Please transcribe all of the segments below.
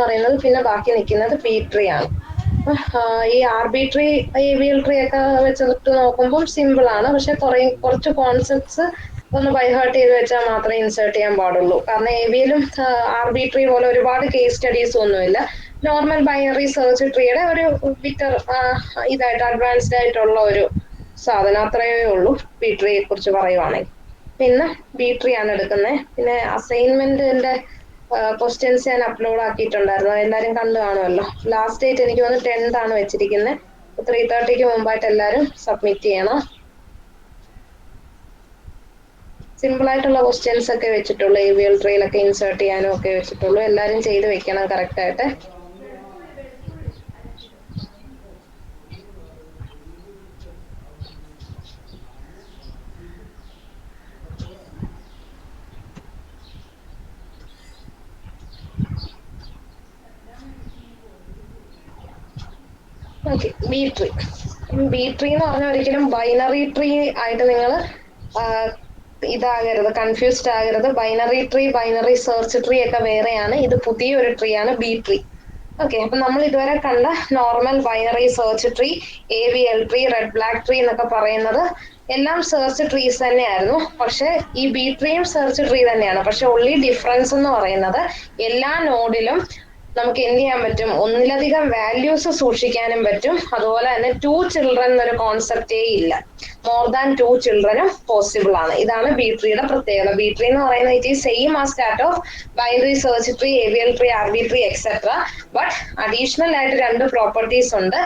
പറയുന്നത്. പിന്നെ ബാക്കി നിൽക്കുന്നത് ബി ട്രീ ആണ്. ഈ ആർബിട്രറി ഏവിയൽ ട്രീ ഒക്കെ വെച്ചിട്ട് നോക്കുമ്പോൾ സിമ്പിൾ ആണ്. പക്ഷെ കുറച്ച് കോൺസെപ്റ്റ്സ് ഒന്ന് ബൈഹാർട്ട് ചെയ്ത് വെച്ചാൽ മാത്രമേ ഇൻസേർട്ട് ചെയ്യാൻ പാടുള്ളൂ. കാരണം ഏവിയലും ആർബിട്രറി പോലെ ഒരുപാട് കേസ് സ്റ്റഡീസ് ഒന്നുമില്ല. നോർമൽ ബൈനറി സെർച്ച് ട്രീയുടെ ഒരു ബിറ്റർ ഇതായിട്ട് അഡ്വാൻസ്ഡ് ആയിട്ടുള്ള ഒരു സാധനം അത്രയേ ഉള്ളൂ ബി ട്രീയെ കുറിച്ച് പറയുവാണെങ്കിൽ. പിന്നെ ബി ട്രീ ആണ് എടുക്കുന്നത്. പിന്നെ അസൈൻമെന്റിന്റെ ക്വസ്റ്റ്യൻസ് ഞാൻ അപ്ലോഡ് ആക്കിയിട്ടുണ്ടായിരുന്നു, എല്ലാവരും കണ്ടു കാണുമല്ലോ. ലാസ്റ്റ് ഡേറ്റ് എനിക്ക് തോന്നുന്നു 10th ആണ് വെച്ചിരിക്കുന്നത്. 3:30 മുമ്പായിട്ട് എല്ലാവരും സബ്മിറ്റ് ചെയ്യണം. സിമ്പിൾ ആയിട്ടുള്ള ക്വസ്റ്റ്യൻസ് ഒക്കെ വെച്ചിട്ടുള്ളൂ, ഏവിയൽ ട്രീയിലൊക്കെ ഇൻസേർട്ട് ചെയ്യാനും ഒക്കെ വെച്ചിട്ടുള്ളൂ. എല്ലാവരും ചെയ്ത് വെക്കണം കറക്റ്റ് ആയിട്ട്. Okay, B tree. B tree എന്ന് പറഞ്ഞാൽ ഒരിക്കലും ബൈനറി ട്രീ ആയിട്ട് നിങ്ങൾ ഇതാകരുത്, കൺഫ്യൂസ്ഡ് ആകരുത്. Binary tree, binary search tree ഒക്കെ വേറെയാണ്. ഇത് പുതിയൊരു ട്രീ ആണ് ബി ട്രീ. ഓക്കെ, അപ്പൊ നമ്മൾ ഇതുവരെ കണ്ട normal binary search tree, AVL tree, red black tree എന്നൊക്കെ പറയുന്നത് എല്ലാം സെർച്ച് ട്രീസ് തന്നെയായിരുന്നു. പക്ഷെ ഈ ബി ട്രീയും സെർച്ച് ട്രീ തന്നെയാണ്. പക്ഷെ ഒൺലി ഡിഫറൻസ് എന്ന് പറയുന്നത് എല്ലാ നോഡിലും നമുക്ക് എന്ത് ചെയ്യാൻ പറ്റും, ഒന്നിലധികം വാല്യൂസ് സൂക്ഷിക്കാനും പറ്റും. അതുപോലെ തന്നെ 2 ചിൽഡ്രൻ എന്നൊരു കോൺസെപ്റ്റേ ഇല്ല. മോർ ദാൻ 2 ചിൽഡ്രനും പോസിബിൾ ആണ്. ഇതാണ് ബി ട്രീയുടെ പ്രത്യേകത. ബി ട്രീ എന്ന് പറയുന്നത് it is same as that of binary search tree, AVL tree, RB tree etcetera. But additional ആയിട്ട് 2 പ്രോപ്പർട്ടീസ് ഉണ്ട്.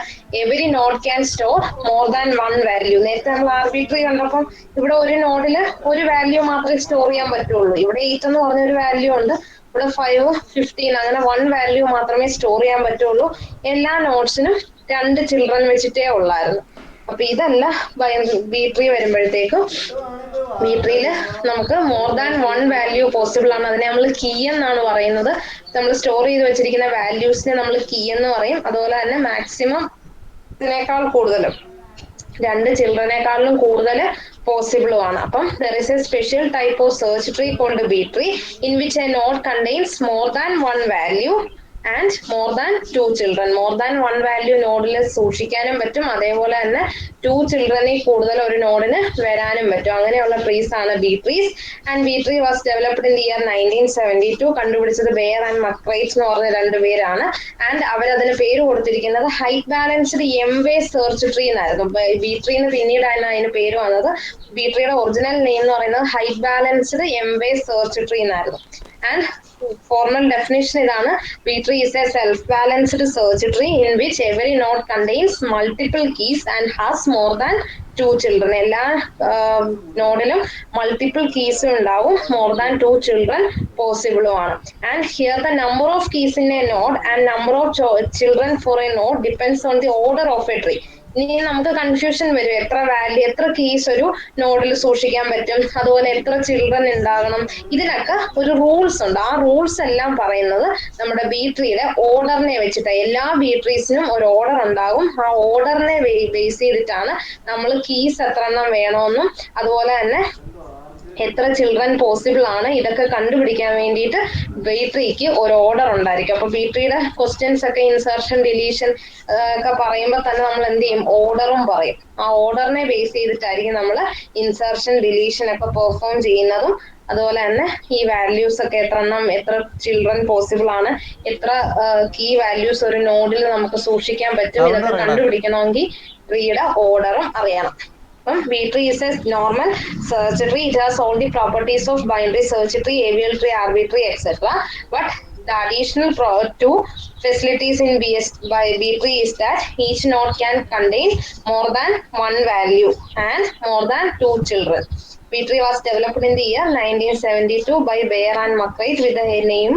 Every node can store more than 1 value. നേരത്തെ നമ്മൾ RB ട്രീ കണ്ടപ്പം ഇവിടെ ഒരു നോഡില് ഒരു വാല്യൂ മാത്രമേ സ്റ്റോർ ചെയ്യാൻ പറ്റുള്ളൂ. ഇവിടെ 8 എന്ന് പറഞ്ഞൊരു വാല്യൂ ഉണ്ട്, ഇവിടെ 5, 15 അങ്ങനെ 1 വാല്യൂ മാത്രമേ സ്റ്റോർ ചെയ്യാൻ പറ്റുള്ളൂ. എല്ലാ നോട്ട്സിനും 2 ചിൽഡ്രൻ വെച്ചിട്ടേ ഉള്ളായിരുന്നു. അപ്പൊ ഇതല്ല ബി ട്രീ വരുമ്പോഴത്തേക്കും ബി ട്രീയില് നമുക്ക് മോർ ദാൻ 1 വാല്യൂ പോസിബിൾ ആണ്. അതിനെ നമ്മൾ കീ എന്നാണ് പറയുന്നത്. നമ്മൾ സ്റ്റോർ ചെയ്ത് വെച്ചിരിക്കുന്ന വാല്യൂസിനെ നമ്മൾ കീ എന്ന് പറയും. അതുപോലെ തന്നെ മാക്സിമം ഇതിനേക്കാൾ കൂടുതലും 2 ചിൽഡ്രനേക്കാളിലും കൂടുതൽ പോസിബിളുമാണ്. അപ്പം there is a special type of search tree called B tree in which a node contains more than 1 value and more than 2 children. More than 1 value നോഡിൽ സൂക്ഷിക്കാനും പറ്റും, അതേപോലെ തന്നെ 2 ചിൽഡ്രനിൽ കൂടുതൽ ഒരു നോഡിന് വരാനും പറ്റും. അങ്ങനെയുള്ള ട്രീസ് ആണ് B trees. And B tree was developed in year 1972. കണ്ടുപിടിച്ചത് ബെയർ ആൻഡ് മക്രൈറ്റ് എന്ന് പറഞ്ഞ 2 പേരാണ്. ആൻഡ് അവരതിന് പേര് കൊടുത്തിരിക്കുന്നത് ഹൈറ്റ് ബാലൻസ്ഡ് എംവേ സെർച്ച് ട്രീ എന്നായിരുന്നു. ബി ട്രീന്ന് പിന്നീടാണ് അതിന് പേര് വന്നത്. ബി ട്രീയുടെ ഒറിജിനൽ നെയിം എന്ന് പറയുന്നത് ഹൈറ്റ് ബാലൻസ്ഡ് എംവേ സെർച്ച് ട്രീ എന്നായിരുന്നു. ആൻഡ് formal definition ഇതാണ്: B tree is a self-balanced search tree in which every node contains multiple keys and has more than 2 children. എല്ലാ നോഡിലും മൾട്ടിപ്പിൾ കീസും ഉണ്ടാവും, മോർ ദാൻ 2 ചിൽഡ്രൻ പോസിബിളും ആണ്. And here the number of keys in a node and number of children four A node depends on the order of A tree. ഇനി നമുക്ക് confusion വരും, എത്ര value, എത്ര keys ഒരു നോഡിൽ സൂക്ഷിക്കാൻ പറ്റും, അതുപോലെ എത്ര ചിൽഡ്രൻ ഉണ്ടാകണം. ഇതിനൊക്കെ ഒരു റൂൾസ് ഉണ്ട്. ആ റൂൾസ് എല്ലാം പറയുന്നത് നമ്മുടെ ബി ട്രീയിലെ ഓർഡറിനെ വെച്ചിട്ട്. എല്ലാ ബി ട്രീസിനും ഒരു ഓർഡർ ഉണ്ടാകും. ആ ഓർഡറിനെ ബേസ് ചെയ്തിട്ടാണ് നമ്മൾ കീസ് എത്ര എണ്ണം വേണമെന്നും അതുപോലെ തന്നെ എത്ര ചിൽഡ്രൻ പോസിബിൾ ആണ് ഇതൊക്കെ കണ്ടുപിടിക്കാൻ വേണ്ടിയിട്ട് ബി ട്രീക്ക് ഒരു ഓർഡർ ഉണ്ടായിരിക്കും. അപ്പൊ ബി ട്രീയുടെ ക്വസ്റ്റ്യൻസ് ഒക്കെ ഇൻസർഷൻ, ഡിലീഷൻ ഒക്കെ പറയുമ്പോൾ തന്നെ നമ്മൾ എന്ത് ചെയ്യും, ഓർഡറും പറയും. ആ ഓർഡറിനെ ബേസ് ചെയ്തിട്ടായിരിക്കും നമ്മൾ ഇൻസർഷൻ, ഡിലീഷൻ ഒക്കെ പെർഫോം ചെയ്യുന്നതും. അതുപോലെ തന്നെ ഈ വാല്യൂസ് ഒക്കെ എത്ര ചിൽഡ്രൻ പോസിബിൾ ആണ്, എത്ര കീ വാല്യൂസ് ഒരു നോഡിൽ നമുക്ക് സൂക്ഷിക്കാൻ പറ്റും, ഇതൊക്കെ കണ്ടുപിടിക്കണമെങ്കിൽ ട്രീയുടെ ഓർഡറും അറിയണം. B tree is a normal search tree. It has all the properties of binary search tree, AVL tree, RB tree, etc. But the additional 2 facilities in B tree is that each node can contain more than 1 value and more than 2 children. B tree was developed in the year 1972 by Bayer and McCreight with the name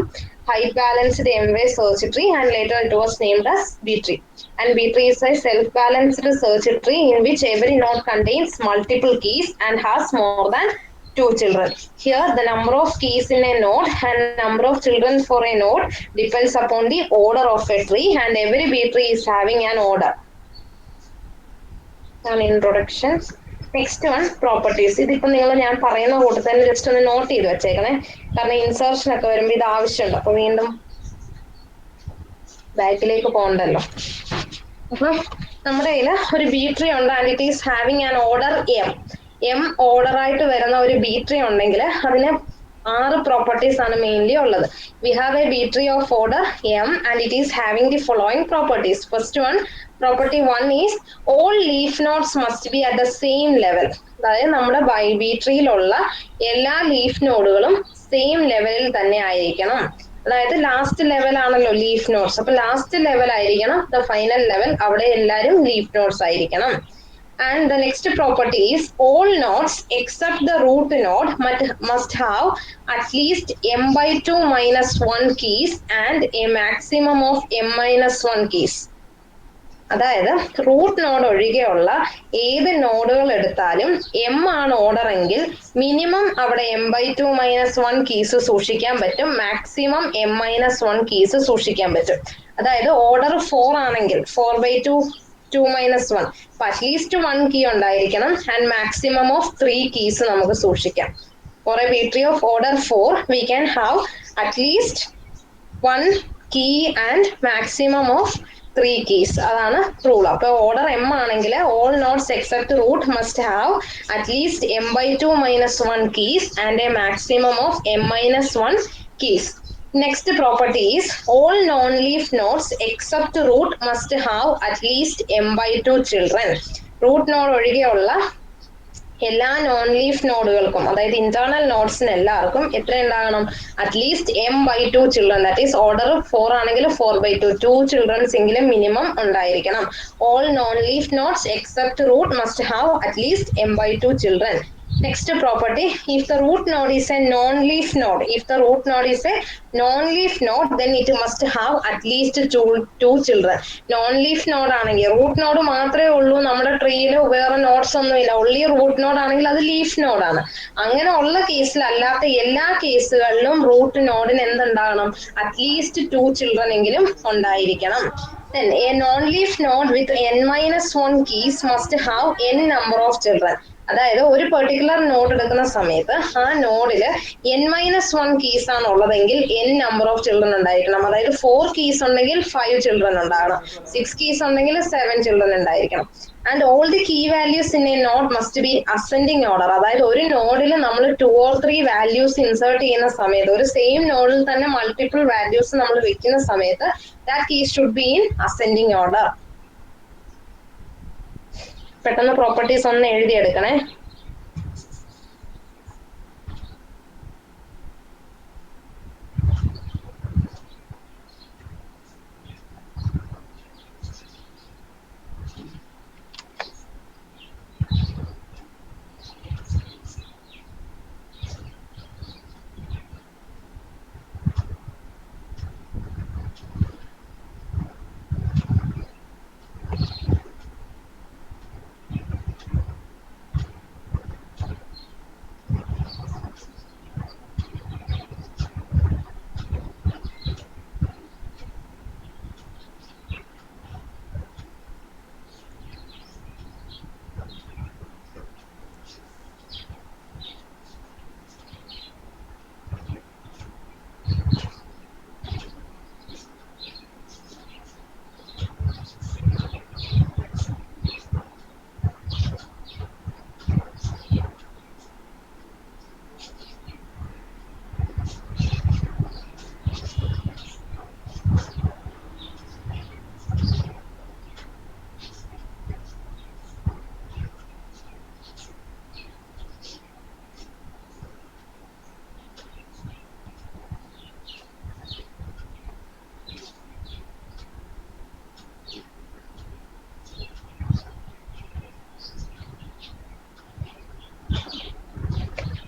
Height Balanced M-Way Search Tree, and later it was named as B tree. And B tree is a self-balanced search tree in which every node contains multiple keys and has more than 2 children. Here the number of keys in a node and number of children for a node depends upon the order of a tree, and every B tree is having an order. An introduction. Next one properties. ഇതിപ്പോ നിങ്ങൾ ഞാൻ പറയുന്ന കൂട്ടത്തിൽ തന്നെ just ഒന്ന് not ചെയ്ത് വെച്ചേക്കണേ, കാരണം insertion ഒക്കെ വരുമ്പോൾ ഇത് ആവശ്യമുണ്ട്. അപ്പൊ വീണ്ടും ബാക്കിലേക്ക് പോകണ്ടല്ലോ. അപ്പം നമ്മുടെ കയ്യിൽ ഒരു ബി ട്രീ ഉണ്ട് and it is having an order M order ആയിട്ട് വരുന്ന ഒരു ബി ട്രീ ഉണ്ടെങ്കിൽ അതിന് 6 പ്രോപ്പർട്ടീസ് ആണ് മെയിൻലി ഉള്ളത്. We have A B tree of order M and it is having the following properties. First one, property 1 is all leaf notes must be at the same level. അതായത് നമ്മുടെ B ട്രീയിലുള്ള എല്ലാ leaf നോഡുകളും same ലെവലിൽ തന്നെ ആയിരിക്കണം. അതായത് last level ആണല്ലോ leaf notes. അപ്പൊ ലാസ്റ്റ് ലെവൽ ആയിരിക്കണം ദ ഫൈനൽ ലെവൽ. അവിടെ എല്ലാവരും ലീഫ് നോട്ട്സ് ആയിരിക്കണം. And the next property is all nodes except the root node must have at least m by 2 minus 1 keys and a maximum of m minus 1 keys. അതായത് root node ഒഴികെയുള്ള ഏത് നോഡുകൾ എടുത്താലും M ആണ് order എങ്കിൽ minimum അവിടെ m/2 - 1 keys സൂക്ഷിക്കാൻ പറ്റും, മാക്സിമം m-1 കീസ് സൂക്ഷിക്കാൻ പറ്റും. അതായത് ഓർഡർ 4 ആണെങ്കിൽ 4/2 2 - 1 അപ്പൊ അറ്റ്ലീസ്റ്റ് 1 കീ ഉണ്ടായിരിക്കണം ആൻഡ് മാക്സിമം ഓഫ് 3 കീസ് നമുക്ക് സൂക്ഷിക്കാം. For a B tree of order 4 we can have at least 1 key and maximum of 3 keys. അതാണ് റൂൾ. അപ്പൊ ഓർഡർ എം ആണെങ്കിൽ all nodes except root must have at least m/2 - 1 keys and a maximum of m-1 keys. Next property is all non-leaf nodes except root must have at least m/2 children. Root node ഒഴികെയുള്ള എല്ലാ non leaf നോഡുകൾക്കും, അതായത് internal നോഡ്സിന് എല്ലാവർക്കും എത്ര ഉണ്ടാകണം? At least m/2 children. That is order 4 ആണെങ്കിൽ 4/2 2 childrens എങ്കിലും minimum ഉണ്ടായിരിക്കണം. All non leaf nodes except root must have at least m/2 children. Next property, if the root node is a non-leaf node, then it must have at least two children. Non-leaf node ആണെങ്കിൽ root node മാത്രമേ ഉള്ളൂ നമ്മുടെ ട്രീയിൽ, വേറെ nodes ഒന്നുമില്ല, only root node ആണെങ്കിൽ അത് leaf node ആണ്. അങ്ങനെ ഉള്ള കേസിൽ അല്ലാത്ത എല്ലാ കേസുകളിലും റൂട്ട് നോഡിന് എന്തുണ്ടാകണം? അറ്റ്ലീസ്റ്റ് 2 children എങ്കിലും ഉണ്ടായിരിക്കണം. Then a non-leaf node with n-1 keys must have n number of children. അതായത് ഒരു പെർട്ടിക്കുലർ നോഡ് എടുക്കുന്ന സമയത്ത് ആ നോഡില് n-1 കീസ് ആണ് ഉള്ളതെങ്കിൽ n നമ്പർ ഓഫ് ചിൽഡ്രൻ ഉണ്ടായിരിക്കണം. അതായത് 4 കീസ് ഉണ്ടെങ്കിൽ 5 ചിൽഡ്രൻ ഉണ്ടാകണം, 6 കീസ് ഉണ്ടെങ്കിൽ 7 ചിൽഡ്രൻ ഉണ്ടായിരിക്കണം. And all the key values in a node must be ascending order. അതായത് ഒരു നോഡിൽ നമ്മൾ 2 or 3 വാല്യൂസ് ഇൻസേർട്ട് ചെയ്യുന്ന സമയത്ത്, ഒരു സെയിം നോഡിൽ തന്നെ മൾട്ടിപ്പിൾ വാല്യൂസ് നമ്മൾ വെക്കുന്ന സമയത്ത് that key should be in ascending order. പെട്ടെന്ന് പ്രോപ്പർട്ടീസ് ഒന്ന് എഴുതിയെടുക്കണേ.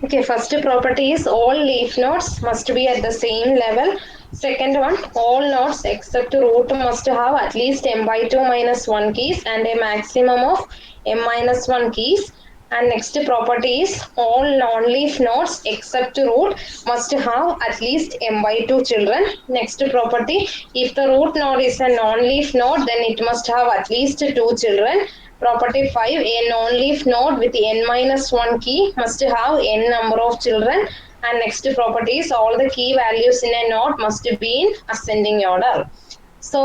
Okay, first property is all leaf nodes must be at the same level. Second one, all nodes except root must have at least m/2 - 1 keys and a maximum of m-1 keys. And next property is all non-leaf nodes except root must have at least m/2 children. Next property, if the root node is a non-leaf node, then it must have at least 2 children. Property 5, a non-leaf node with n-1 key must have n number of children. And next property is all the key values in a node must be in ascending order. So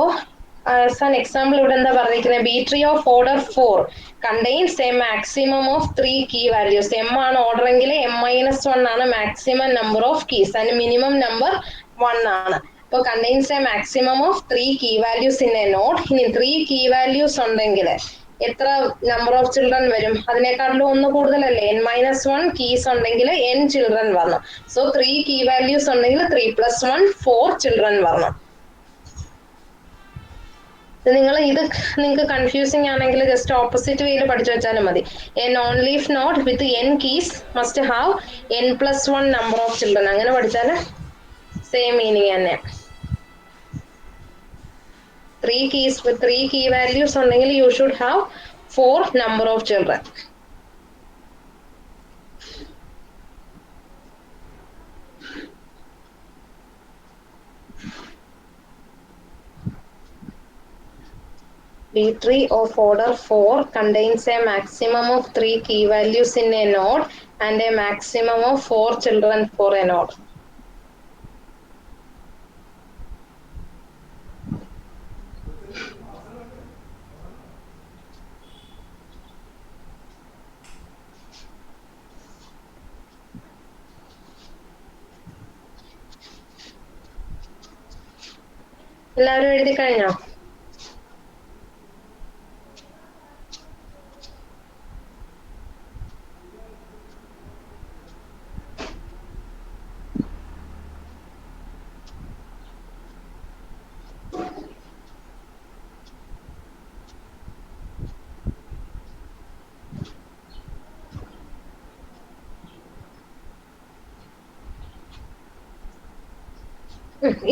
as an example ഇവിടെ എന്താ പറഞ്ഞിരിക്കുന്നത്, B tree of order 4 contains a maximum of 3 key values. m ആണ് order എങ്കിൽ m-1 ആണ് maximum number of keys and minimum number 1 ആണ്. അപ്പോൾ contains a maximum of 3 key values in a node. ഇനി 3 key values ഉണ്ടെങ്കിൽ എത്ര number of children വരും? അതിനേക്കാളും ഒന്ന് കൂടുതലല്ലേ, n-1 കീസ് ഉണ്ടെങ്കിൽ n ചിൽഡ്രൻ വരണം. സോ 3 key values ഉണ്ടെങ്കിൽ 3 + 1 4 ചിൽഡ്രൻ വരണം. നിങ്ങൾക്ക് കൺഫ്യൂസിങ് ആണെങ്കിൽ ജസ്റ്റ് ഓപ്പോസിറ്റ് വേയിൽ പഠിച്ചു വെച്ചാലും മതി. A non leaf node with n keys must have n+1 number of children. അങ്ങനെ പഠിച്ചാൽ സെയിം മീനിങ് തന്നെ. 3 key values ഉണ്ടെങ്കിൽ you should have 4 number of children. B tree of order 4 contains a maximum of 3 key values in a node and a maximum of 4 children for a node. എല്ലാവരും എഴുതി കഴിഞ്ഞോ?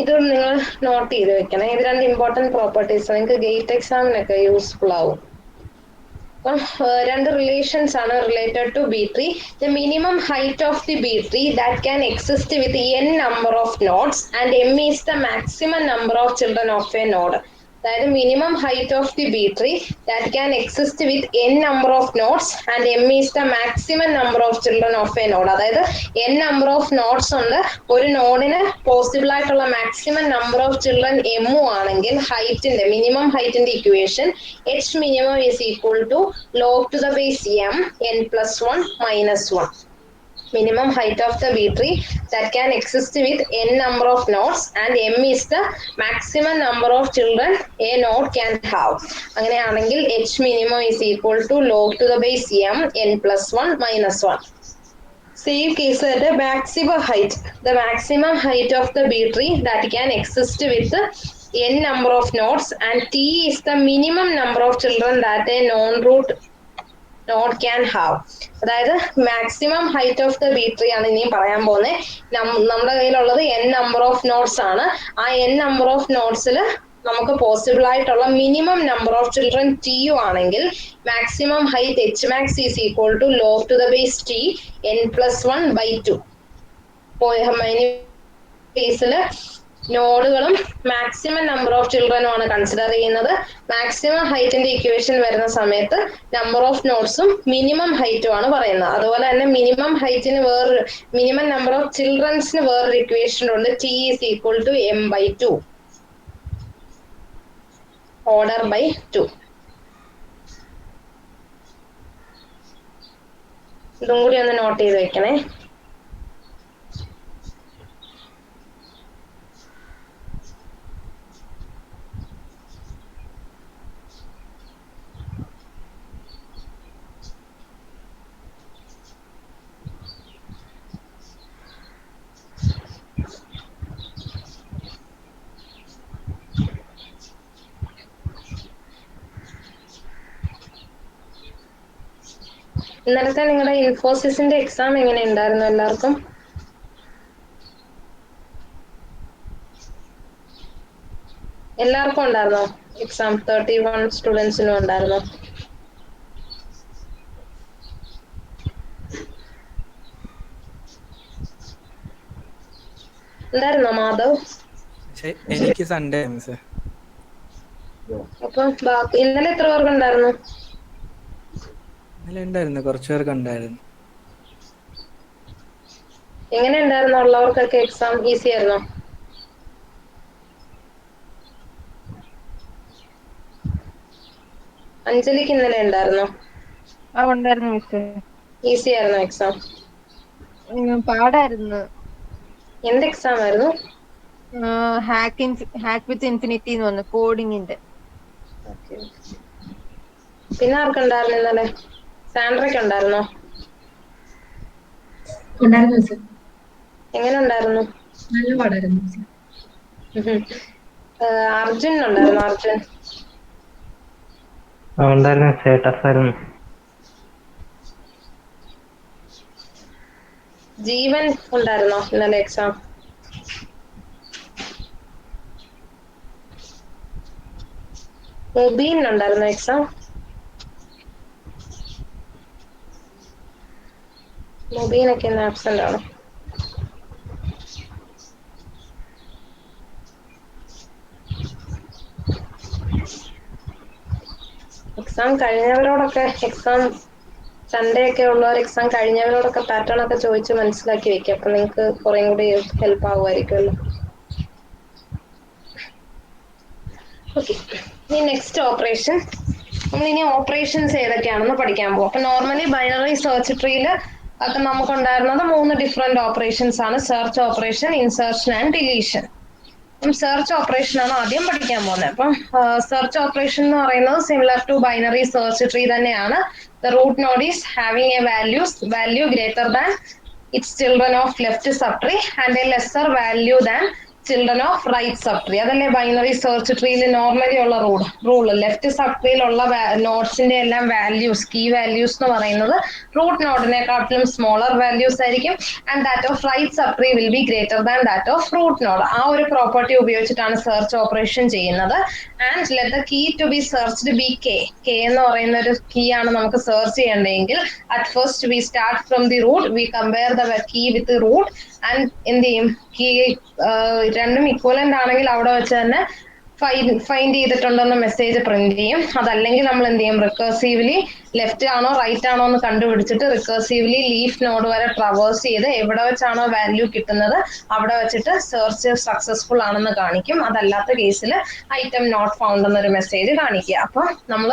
ഇത് നിങ്ങൾ not ചെയ്ത് വെക്കണം. ഇത് രണ്ട് ഇമ്പോർട്ടന്റ് പ്രോപ്പർട്ടീസ് നിങ്ങൾക്ക് ഗേറ്റ് എക്സാമിനൊക്കെ യൂസ്ഫുൾ ആവും. അപ്പം രണ്ട് റിലേഷൻസ് ആണ് related to B tree. The minimum height of the B tree that can exist with n number of nodes and m is the maximum number of children of a node. അതായത് minimum height of the B tree that can exist with n number of nodes and m is the maximum number of children of a node. അതായത് n number of nodes ഉണ്ട്, ഒരു നോഡിന് possible ആയിട്ടുള്ള maximum number of children m ആണെങ്കിൽ ഹൈറ്റിന്റെ minimum ഹൈറ്റിന്റെ equation h minimum is equal to log to the base m n+1 - 1. Minimum height of the B tree that can exist with n number of nodes and m is the maximum number of children a node can have. അങ്ങനെയാണെങ്കിൽ h minimum is equal to log to the base m n+1 - 1. Same case the maximum height. The maximum height of the B tree that can exist with n number of nodes and t is the minimum number of children that a non-root node can have. അതായത് maximum height of the B tree ആണ് ഇനിയും പറയാൻ പോകുന്നത്. നമ്മുടെ കയ്യിലുള്ളത് n number of nodes ആണ്. ആ n number of നോഡ്സിൽ നമുക്ക് പോസിബിൾ ആയിട്ടുള്ള minimum number of children T U ആണെങ്കിൽ maximum height H max is equal to log to the base T n+1/2. കേസിൽ നോഡുകളും മാക്സിമം നമ്പർ ഓഫ് ചിൽഡ്രനും ആണ് കൺസിഡർ ചെയ്യുന്നത്. Maximum ഹൈറ്റിന്റെ equation വരുന്ന സമയത്ത് നമ്പർ ഓഫ് നോഡ്സും മിനിമം ഹൈറ്റും ആണ് പറയുന്നത്. അതുപോലെ തന്നെ മിനിമം ഹൈറ്റിന് മിനിമം നമ്പർ ഓഫ് ചിൽഡ്രൻസിന് വേറൊരു ഇക്വേഷൻ ഉണ്ട്, T is equal to m/2 order by 2. ഇതും കൂടി ഒന്ന് നോട്ട് ചെയ്ത് വെക്കണേ. ഇന്നലത്തെ നിങ്ങളുടെ ഇൻഫോസിസിന്റെ എക്സാം എങ്ങനെ ഉണ്ടായിരുന്നു? എല്ലാവർക്കും ഉണ്ടായിരുന്നോ എക്സാം? 31 സ്റ്റുഡൻസിനും ഉണ്ടായിരുന്നോ? ഉണ്ടായിരുന്നോ മാധവ്? എനിക്ക് സൺഡേ. അപ്പൊ ഇന്നലെ എത്ര പേർക്ക് ഉണ്ടായിരുന്നു? ഇന്നലെ ഉണ്ടായിരുന്നു, കുറച്ചു പേർക്ക് ഉണ്ടായിരുന്നു. എങ്ങനെ ഉണ്ടായിരുന്നു? ഉള്ളവർക്കൊക്കെ എക്സാം ഈസി ആയിരുന്നോ? അഞ്ജലിക്ക് ഇന്നലെ ഉണ്ടായിരുന്നോ? ഉണ്ടായിരുന്നു മിസ്സേ. ഈസി ആയിരുന്നോ എക്സാം? പാടായിരുന്നു. എന്ത് എക്സാം ആയിരുന്നു? ഹാക്ക് വിത്ത് ഇൻഫിനിറ്റി എന്ന് പറഞ്ഞു, കോഡിങ്ങിന്റെ. പിന്നെ ആർക്കുണ്ടായിരുന്നു ഇന്നലെ? സാൻഡ്രയ്ക്ക് ഉണ്ടായിരുന്നോ? ഉണ്ടായിരുന്നു മിസ്. എങ്ങനെ ഉണ്ടായിരുന്നു? നല്ല പാടായിരുന്നു മിസ്. അർജുൻ ഉണ്ടായിരുന്നു. അർജുൻ ഉണ്ടായിരുന്നു മിസ്സേ, ടഫായിരുന്നു. ജീവൻ ഉണ്ടായിരുന്നോ ഇന്നലെ എക്സാം? മുബീൻ ഉണ്ടായിരുന്നോ എക്സാം? മുബീനൊക്കെ ഇന്ന് ആബ്സെന്റ് ആണോ? എക്സാം കഴിഞ്ഞവരോടൊക്കെ, എക്സാം സൺഡേ ഒക്കെ ഉള്ളവർ എക്സാം കഴിഞ്ഞവരോടൊക്കെ പാറ്റേൺ ഒക്കെ ചോദിച്ച് മനസ്സിലാക്കി വെക്കും. അപ്പൊ നിങ്ങൾക്ക് കുറേ കൂടി ഹെൽപ്പ് ആവുമായിരിക്കുമല്ലോ. ഓക്കെ, ഇനി നെക്സ്റ്റ് ഓപ്പറേഷൻ. നമ്മൾ ഇനി ഓപ്പറേഷൻസ് ഏതൊക്കെയാണെന്ന് പഠിക്കാൻ പോകും. അപ്പൊ നോർമലി ബൈനറി സെർച്ച് ട്രീയിൽ ഒക്കെ നമുക്കുണ്ടായിരുന്നത് 3 ഡിഫറെന്റ് ഓപ്പറേഷൻസ് ആണ്: search operation, insertion and deletion. Search operation ആണ് ആദ്യം പഠിക്കാൻ പോകുന്നത്. അപ്പം സെർച്ച് ഓപ്പറേഷൻ എന്ന് പറയുന്നത് similar to binary search tree തന്നെയാണ്. The root node is having a value greater than its children of left sub tree and a lesser value than children of right sub tree. അതല്ലേ binary search ട്രീയിൽ normally ഉള്ള rule. Left sub ട്രീയിലുള്ള നോട്ട്സിന്റെ എല്ലാം values, key values എന്ന് പറയുന്നത് root നോഡിനെക്കാട്ടിലും smaller values ആയിരിക്കും. And that of right sub tree will be greater than that of root node. ആ ഒരു പ്രോപ്പർട്ടി ഉപയോഗിച്ചിട്ടാണ് സെർച്ച് ഓപ്പറേഷൻ ചെയ്യുന്നത്. And let the key to be searched be K. K എന്ന് പറയുന്ന ഒരു കീ ആണ് നമുക്ക് സെർച്ച് ചെയ്യേണ്ടതെങ്കിൽ at first we start from the root, we compare the key with root and എന്ത് ചെയ്യും, കീ രണ്ടും ഇക്വലന്റ് ആണെങ്കിൽ അവിടെ വെച്ച് തന്നെ ഫൈൻഡ് ചെയ്തിട്ടുണ്ടെന്ന് മെസ്സേജ് പ്രിന്റ് ചെയ്യും. അതല്ലെങ്കിൽ നമ്മൾ എന്ത് ചെയ്യും, റിക്കേഴ്സീവ്ലി ലെഫ്റ്റ് ആണോ റൈറ്റ് ആണോ എന്ന് കണ്ടുപിടിച്ചിട്ട് റിക്കേഴ്സീവ്ലി ലീഫ് നോഡ് വരെ ട്രവേഴ്സ് ചെയ്ത് എവിടെ വെച്ചാണോ വാല്യൂ കിട്ടുന്നത് അവിടെ വെച്ചിട്ട് സെർച്ച് സക്സസ്ഫുൾ ആണെന്ന് കാണിക്കും. അതല്ലാത്ത കേസിൽ ഐറ്റം നോട്ട് ഫൗണ്ട് എന്നൊരു മെസ്സേജ് കാണിക്കുക. അപ്പൊ നമ്മൾ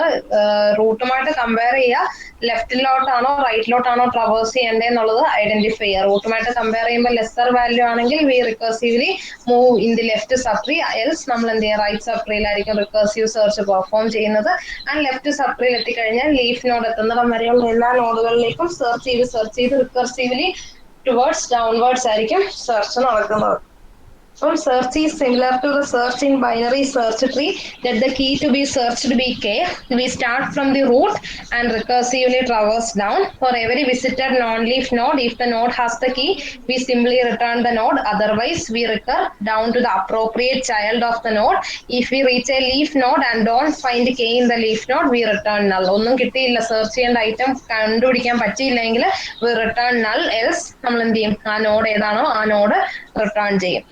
റൂട്ടുമായിട്ട് കമ്പയർ ചെയ്യുക, ലെഫ്റ്റിലോട്ടാണോ റൈറ്റിലോട്ടാണോ ട്രവേഴ്സ് ചെയ്യേണ്ടതെന്നുള്ളത് ഐഡന്റിഫൈ ചെയ്യുക. റൂട്ടുമായിട്ട് കമ്പയർ ചെയ്യുമ്പോൾ ലെസർ വാല്യൂ ആണെങ്കിൽ we recursively move in the left sub tree, else നമ്മൾ എന്ത് ചെയ്യുക, റൈറ്റ് സബ് ട്രീയിലായിരിക്കും റിക്കേഴ്സീവ് സെർച്ച് പെർഫോം ചെയ്യുന്നത്. ആൻഡ് ലെഫ്റ്റ് സബ് ട്രീയിൽ എത്തിക്കഴിഞ്ഞാൽ ലീഫ് നോഡ് എത്തുന്നിടം വരെയുള്ള എല്ലാ നോഡുകളിലേക്കും സെർച്ച് ചെയ്ത് റിക്കേഴ്സീവ്ലി ടുവേർഡ്സ് ഡൗൺവേർഡ്സ് ആയിരിക്കും സെർച്ച് നടക്കുന്നത്. Search is similar to the search in binary search tree. Let the key to be searched be k. We start from the root and recursively traverse down. For every visited non-leaf node, if the node has the key, we simply return the node. Otherwise, we recur down to the appropriate child of the node. If we reach a leaf node and don't find k in the leaf node, we return null. ഒന്നും കിട്ടിയില്ല, search ചെയ്യേണ്ട item കണ്ടുപിടിക്കാൻ പറ്റിയില്ലെങ്കിൽ we return null. Else നമ്മൾ എന്ത് ചെയ്യും, ആ node ഏതാണോ ആ നോഡ് റിട്ടേൺ ചെയ്യും.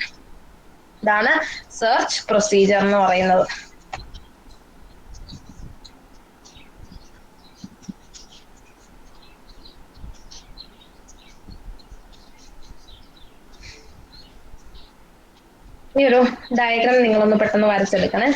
ഇതാണ് സെർച്ച് പ്രൊസീജിയർ എന്ന് പറയുന്നത്. ഈ ഒരു ഡയഗ്രാം നിങ്ങളൊന്ന് പെട്ടെന്ന് വരച്ചെടുക്കണേ.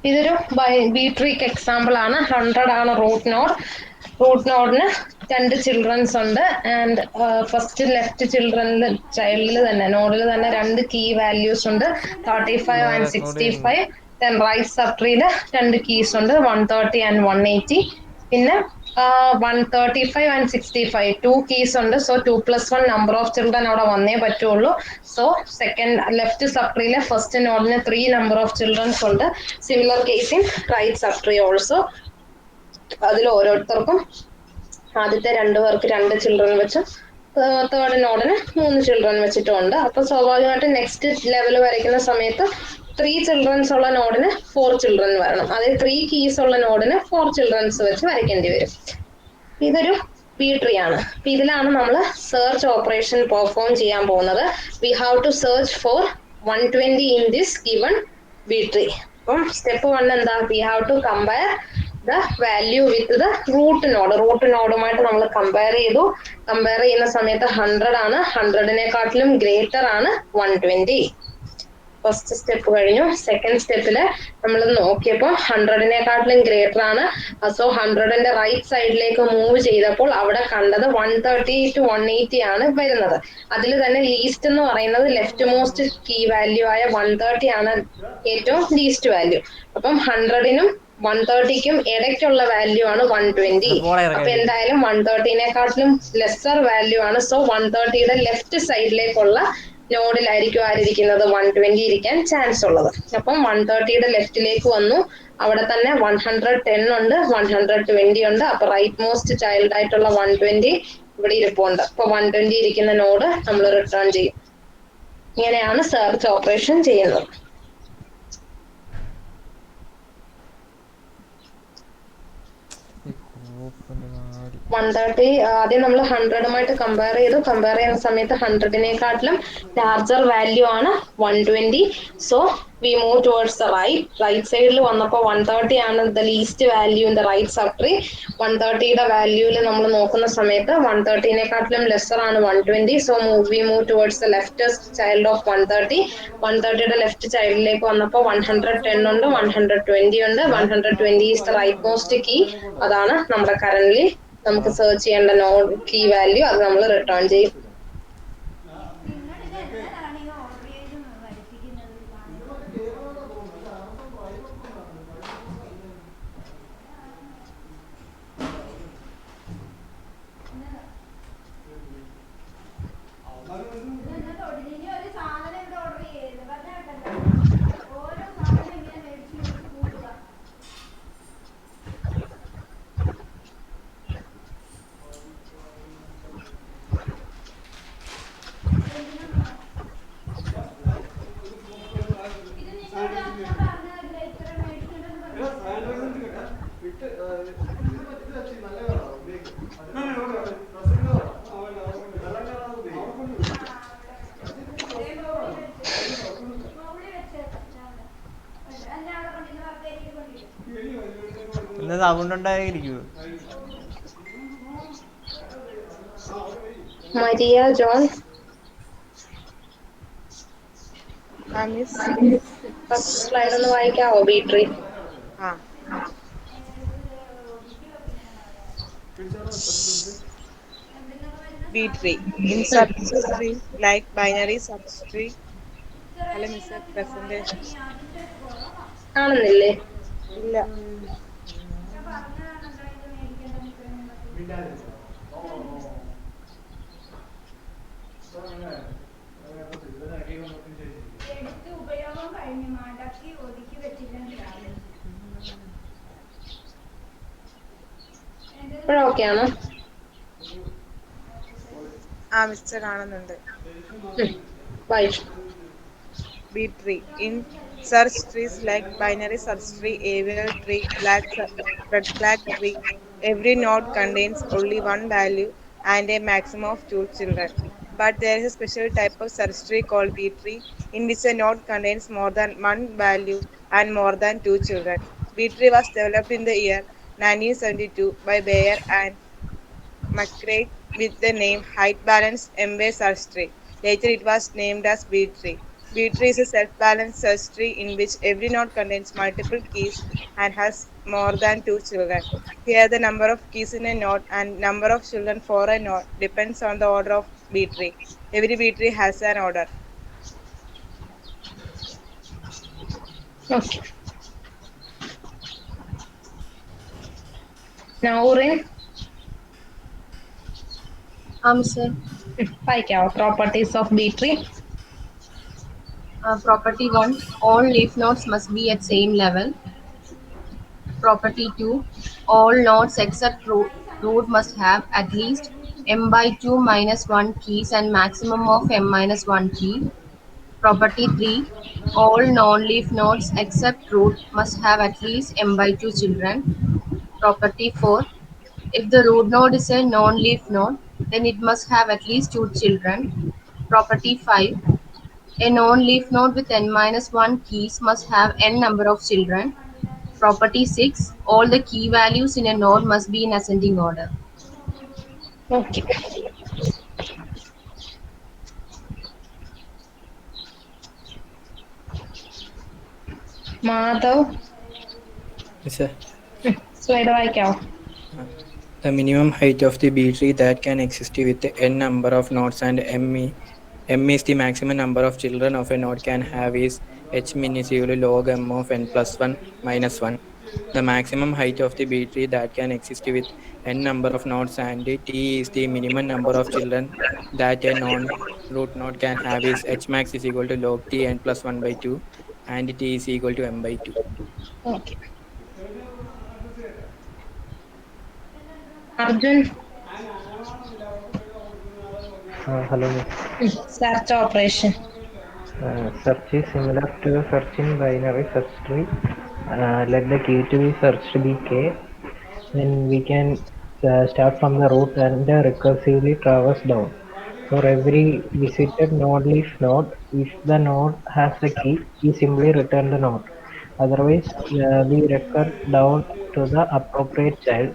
ഇതൊരു ബി ട്രീക്ക് എക്സാമ്പിൾ ആണ്. 100 ആണ് റൂട്ട് നോഡിന് 2 ചിൽഡ്രൻസ് ഉണ്ട്. ആൻഡ് ഫസ്റ്റ് ലെഫ്റ്റ് ചൈൽഡിൽ തന്നെ നോഡിൽ തന്നെ 2 കീ വാല്യൂസ് ഉണ്ട്, 35 ആൻഡ് 65. ദെൻ റൈറ്റ് സബ് ട്രീയില് 2 കീസ് ഉണ്ട്, 130 ആൻഡ് 180. പിന്നെ 135 ആൻഡ് 65 2 കീസ് ഉണ്ട്. സോ 2+1 നമ്പർ ഓഫ് ചിൽഡ്രൻ അവിടെ വന്നേ പറ്റുള്ളൂ. സോ സെക്കൻഡ് ലെഫ്റ്റ് സബ് ട്രീയിലെ ഫസ്റ്റ് നോഡിന് 3 നമ്പർ ഓഫ് ചിൽഡ്രൻസ് ഉണ്ട്. Similar case in right sub tree also. അതിൽ ഓരോരുത്തർക്കും ആദ്യത്തെ 2 പേർക്ക് 2 ചിൽഡ്രൻ വെച്ചും തേർഡ് നോഡിന് 3 ചിൽഡ്രൻ വെച്ചിട്ടുണ്ട്. അപ്പൊ സ്വാഭാവികമായിട്ട് നെക്സ്റ്റ് ലെവൽ വരയ്ക്കുന്ന സമയത്ത് 3 ചിൽഡ്രൻസ് ഉള്ള നോഡിന് 4 ചിൽഡ്രൻ വരണം. അതിൽ 3 കീസ് ഉള്ള നോഡിന് 4 ചിൽഡ്രൻസ് വെച്ച് വരയ്ക്കേണ്ടി വരും. ഇതൊരു ബി ട്രീ ആണ്. ഇതിലാണ് നമ്മൾ സെർച്ച് ഓപ്പറേഷൻ പെർഫോം ചെയ്യാൻ പോകുന്നത്. We have to search for 120 in this given B tree. അപ്പം സ്റ്റെപ്പ് 1 എന്താ? We have to compare the value with the root നോഡുമായിട്ട് നമ്മൾ കമ്പയർ ചെയ്തു. കമ്പയർ ചെയ്യുന്ന സമയത്ത് 100 ആണ്. 100-നെക്കാട്ടിലും ഗ്രേറ്റർ ആണ് 120. ഫസ്റ്റ് സ്റ്റെപ്പ് കഴിഞ്ഞു. സെക്കൻഡ് സ്റ്റെപ്പില് നമ്മൾ നോക്കിയപ്പോൾ 100-നെക്കാട്ടിലും ഗ്രേറ്റർ ആണ്. സോ 100-ന്റെ റൈറ്റ് സൈഡിലേക്ക് മൂവ് ചെയ്തപ്പോൾ അവിടെ കണ്ടത് 130 to 180 ആണ് വരുന്നത്. അതിൽ തന്നെ ലീസ്റ്റ് എന്ന് പറയുന്നത് ലെഫ്റ്റ് മോസ്റ്റ് കീ വാല്യൂ ആയ 130 ആണ് ഏറ്റവും ലീസ്റ്റ് വാല്യൂ. അപ്പം 100-നും 130-ക്കും ഇടയ്ക്കുള്ള വാല്യൂ ആണ് 120. അപ്പൊ എന്തായാലും 130-നെക്കാട്ടിലും ലെസ്സർ വാല്യൂ ആണ്. സോ 130-യുടെ ലെഫ്റ്റ് സൈഡിലേക്കുള്ള നോഡിലായിരിക്കും ആയിരിക്കുന്നത് 120 ഇരിക്കാൻ ചാൻസ് ഉള്ളത്. അപ്പം 130-യുടെ ലെഫ്റ്റിലേക്ക് വന്നു. അവിടെ തന്നെ 110 ഉണ്ട്, 120 ഉണ്ട്. അപ്പൊ റൈറ്റ് മോസ്റ്റ് ചൈൽഡ് ആയിട്ടുള്ള 120 ഇവിടെ ഇരിപ്പുണ്ട്. അപ്പൊ 120 ഇരിക്കുന്ന നോഡ് നമ്മൾ റിട്ടേൺ ചെയ്യും. ഇങ്ങനെയാണ് സെർച്ച് ഓപ്പറേഷൻ ചെയ്യുന്നത്. 130 ആദ്യം നമ്മൾ 100-മായിട്ട് കമ്പയർ ചെയ്തു. കമ്പയർ ചെയ്യുന്ന സമയത്ത് 100-നെക്കാട്ടിലും ലാർജർ വാല്യൂ ആണ് 120. So we move towards the right സൈഡിൽ വന്നപ്പോൾ 130 ആണ് the least value in the right sub tree. 130-യുടെ വാല്യൂല് നമ്മൾ നോക്കുന്ന സമയത്ത് 130-നെക്കാട്ടിലും ലെസ്സർ ആണ് 120. So we move towards the left child of 130. 130-യുടെ ലെഫ്റ്റ് ചൈൽഡിലേക്ക് വന്നപ്പോൾ 110 ഉണ്ട്, 120 ഉണ്ട്. 120 is the right most key. അതാണ് നമ്മുടെ കറന്റ്ലി നമുക്ക് സെർച്ച് ചെയ്യേണ്ട നോഡ് കീ വാല്യൂ. അത് നമ്മൾ റിട്ടേൺ ചെയ്യും. സൗണ്ട് ഉണ്ടായിരിക്കും. മരിയ ജോൺ ഫസ്റ്റ് സ്ലൈഡ് ഒന്ന് വായിക്കാവോ? B tree. B tree. In subtree, like binary subtree. Hello, Mr. Presentation. കാണുന്നില്ലേ? ഇല്ല. ഇപ്പോഴൊക്കെയാണോ? മിസ്റ്റർ കാണുന്നുണ്ട്. വായിച്ചു. B tree. In search trees like binary search tree, avial tree, red flag tree, every node contains only one value and a maximum of 2 children. But there is a special type of search tree called B tree, in which a node contains more than one value and more than 2 children. B tree was developed in the year 1972 by Bayer and McCrae with the name Height Balanced M-Way Search Tree. Later it was named as B tree. B-tree is a self-balanced search tree in which every node contains multiple keys and has more than 2 children. Here, the number of keys in a node and number of children for a node depends on the order of B-tree. Every B-tree has an order. Okay. Naurin, Sir. വായിക്കാവോ properties of B-tree? Property 1, all leaf nodes must be at same level. Property 2, all nodes except root must have at least m by 2 minus 1 keys and maximum of m minus 1 key. Property 3, all non-leaf nodes except root must have at least m by 2 children. Property 4, if the root node is a non-leaf node, then it must have at least 2 children. Property 5, a non-leaf node with n-1 keys must have n number of children. Property 6, all the key values in a node must be in ascending order. Okay. Madhav Sir, slide വായിക്കാവോ? the minimum height of the B tree that can exist with n number of nodes and m is the maximum number of children of a node can have is h min is equal to log m of n plus 1 minus 1. The maximum height of the B tree that can exist with n number of nodes and t is the minimum number of children that a non-root node can have is h max is equal to log t n plus 1 by 2 and t is equal to m by 2. Okay. Arjun, Hello. Search operation. Search is similar to search in binary search tree. Let the key to be searched be k. Then we can start from the root and recursively traverse down. For every visited node leaf node, if the node has a key, we simply return the node. Otherwise, we recur down to the appropriate child,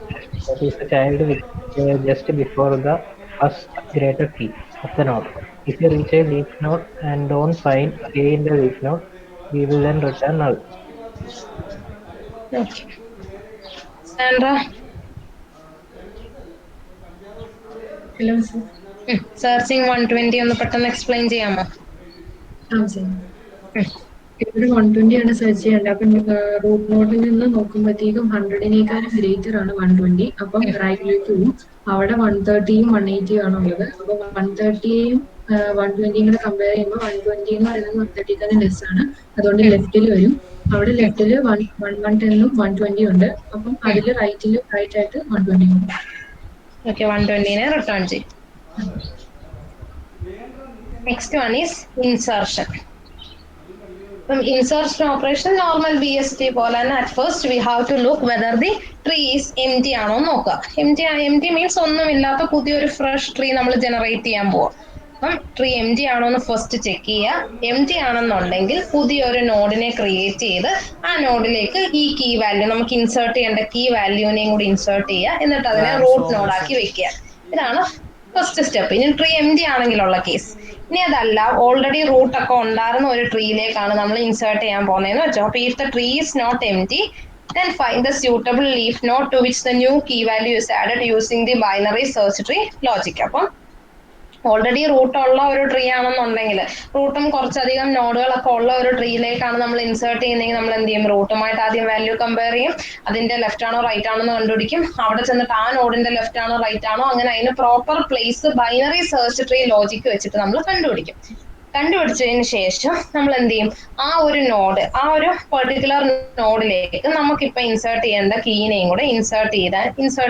that is the child with just before the first greater key of the node. If you reach a leaf node and don't find k in the leaf node, we will then return null. Okay. Sandra, hello sir. Searching 120 ഒന്ന് പെട്ടെന്ന് explain ചെയ്യാമോ? Sir, ഇവിടെ 120 ആണ് search ചെയ്യേണ്ടത്. അപ്പം root നോട്ടിൽ നിന്ന് നോക്കുമ്പോഴത്തേക്കും 100-നേക്കാളും ഗ്രേറ്റർ ആണ് 120. അപ്പം റൈറ്റിലേക്ക് പോകും. അവിടെ 130യും 180യും ആണുള്ളത്. അപ്പൊ 130യും 120യും കൂടെ കമ്പയർ ചെയ്യുമ്പോൾ 120 എന്ന് പറയുന്നത് 130ക്കാളും ലെസ് ആണ്. അതുകൊണ്ട് ലെഫ്റ്റിൽ വരും. അവിടെ ലെഫ്റ്റില് 110ഉം 120 ഉണ്ട്. അപ്പം അതിൽ റൈറ്റ് ആയിട്ട് 120 ഉണ്ട്. ഓക്കെ, 120നെ റിട്ടേൺ ചെയ്യും. Next one is insertion. Insertion operation normal BST പോലെ തന്നെ at first we have to look whether the tree is empty ആണോ നോക്കുക. empty means ഒന്നുമില്ലാത്ത പുതിയൊരു ഫ്രഷ് ട്രീ നമ്മൾ ജനറേറ്റ് ചെയ്യാൻ പോവാം. അപ്പം ട്രീ empty ആണോ എന്ന് ഫസ്റ്റ് ചെക്ക് ചെയ്യുക. empty ആണെന്നുണ്ടെങ്കിൽ പുതിയൊരു നോഡിനെ ക്രിയേറ്റ് ചെയ്ത് ആ നോഡിലേക്ക് ഈ കീ വാല്യൂ നമുക്ക് ഇൻസേർട്ട് ചെയ്യേണ്ട കീ വാല്യൂനെയും കൂടി ഇൻസേർട്ട് ചെയ്യുക. എന്നിട്ട് അതിനെ റൂട്ട് നോഡാക്കി വെക്കുക. ഇതാണ് ഫസ്റ്റ് സ്റ്റെപ്പ്. ഇനി ട്രീ empty ആണെങ്കിലുള്ള കേസ്. ഇനി അതല്ല, ഓൾറെഡി റൂട്ട് ഒക്കെ ഉണ്ടായിരുന്ന ഒരു ട്രീയിലേക്കാണ് നമ്മൾ ഇൻസേർട്ട് ചെയ്യാൻ പോകുന്നതെന്ന് വെച്ചോ. അപ്പൊ if the tree is not empty, then find the suitable leaf node to which the new key value is added using the binary search tree logic. അപ്പം ഓൾറെഡി റൂട്ട് ഉള്ള ഒരു ട്രീ ആണെന്നുണ്ടെങ്കിൽ, റൂട്ടും കുറച്ചധികം നോഡുകളൊക്കെ ഉള്ള ഒരു ട്രീയിലേക്കാണ് നമ്മൾ ഇൻസേർട്ട് ചെയ്യുന്നതെങ്കിൽ നമ്മൾ എന്ത് ചെയ്യും? റൂട്ടുമായിട്ട് ആദ്യം വാല്യൂ കമ്പയർ ചെയ്യും. അതിന്റെ ലെഫ്റ്റ് ആണോ റൈറ്റ് ആണോ എന്ന് കണ്ടുപിടിക്കും. അവിടെ ചെന്നിട്ട് ആ നോഡിന്റെ ലെഫ്റ്റ് ആണോ റൈറ്റ് ആണോ, അങ്ങനെ അതിന് proper place binary search tree logic വെച്ചിട്ട് നമ്മൾ കണ്ടുപിടിക്കും. കണ്ടുപിടിച്ചതിന് ശേഷം നമ്മൾ എന്ത് ചെയ്യും? ആ ഒരു നോഡ്, ആ ഒരു പെർട്ടിക്കുലർ നോഡിലേക്ക് നമുക്കിപ്പോൾ ഇൻസേർട്ട് ചെയ്യേണ്ട കീനെയും കൂടെ ഇൻസേർട്ട്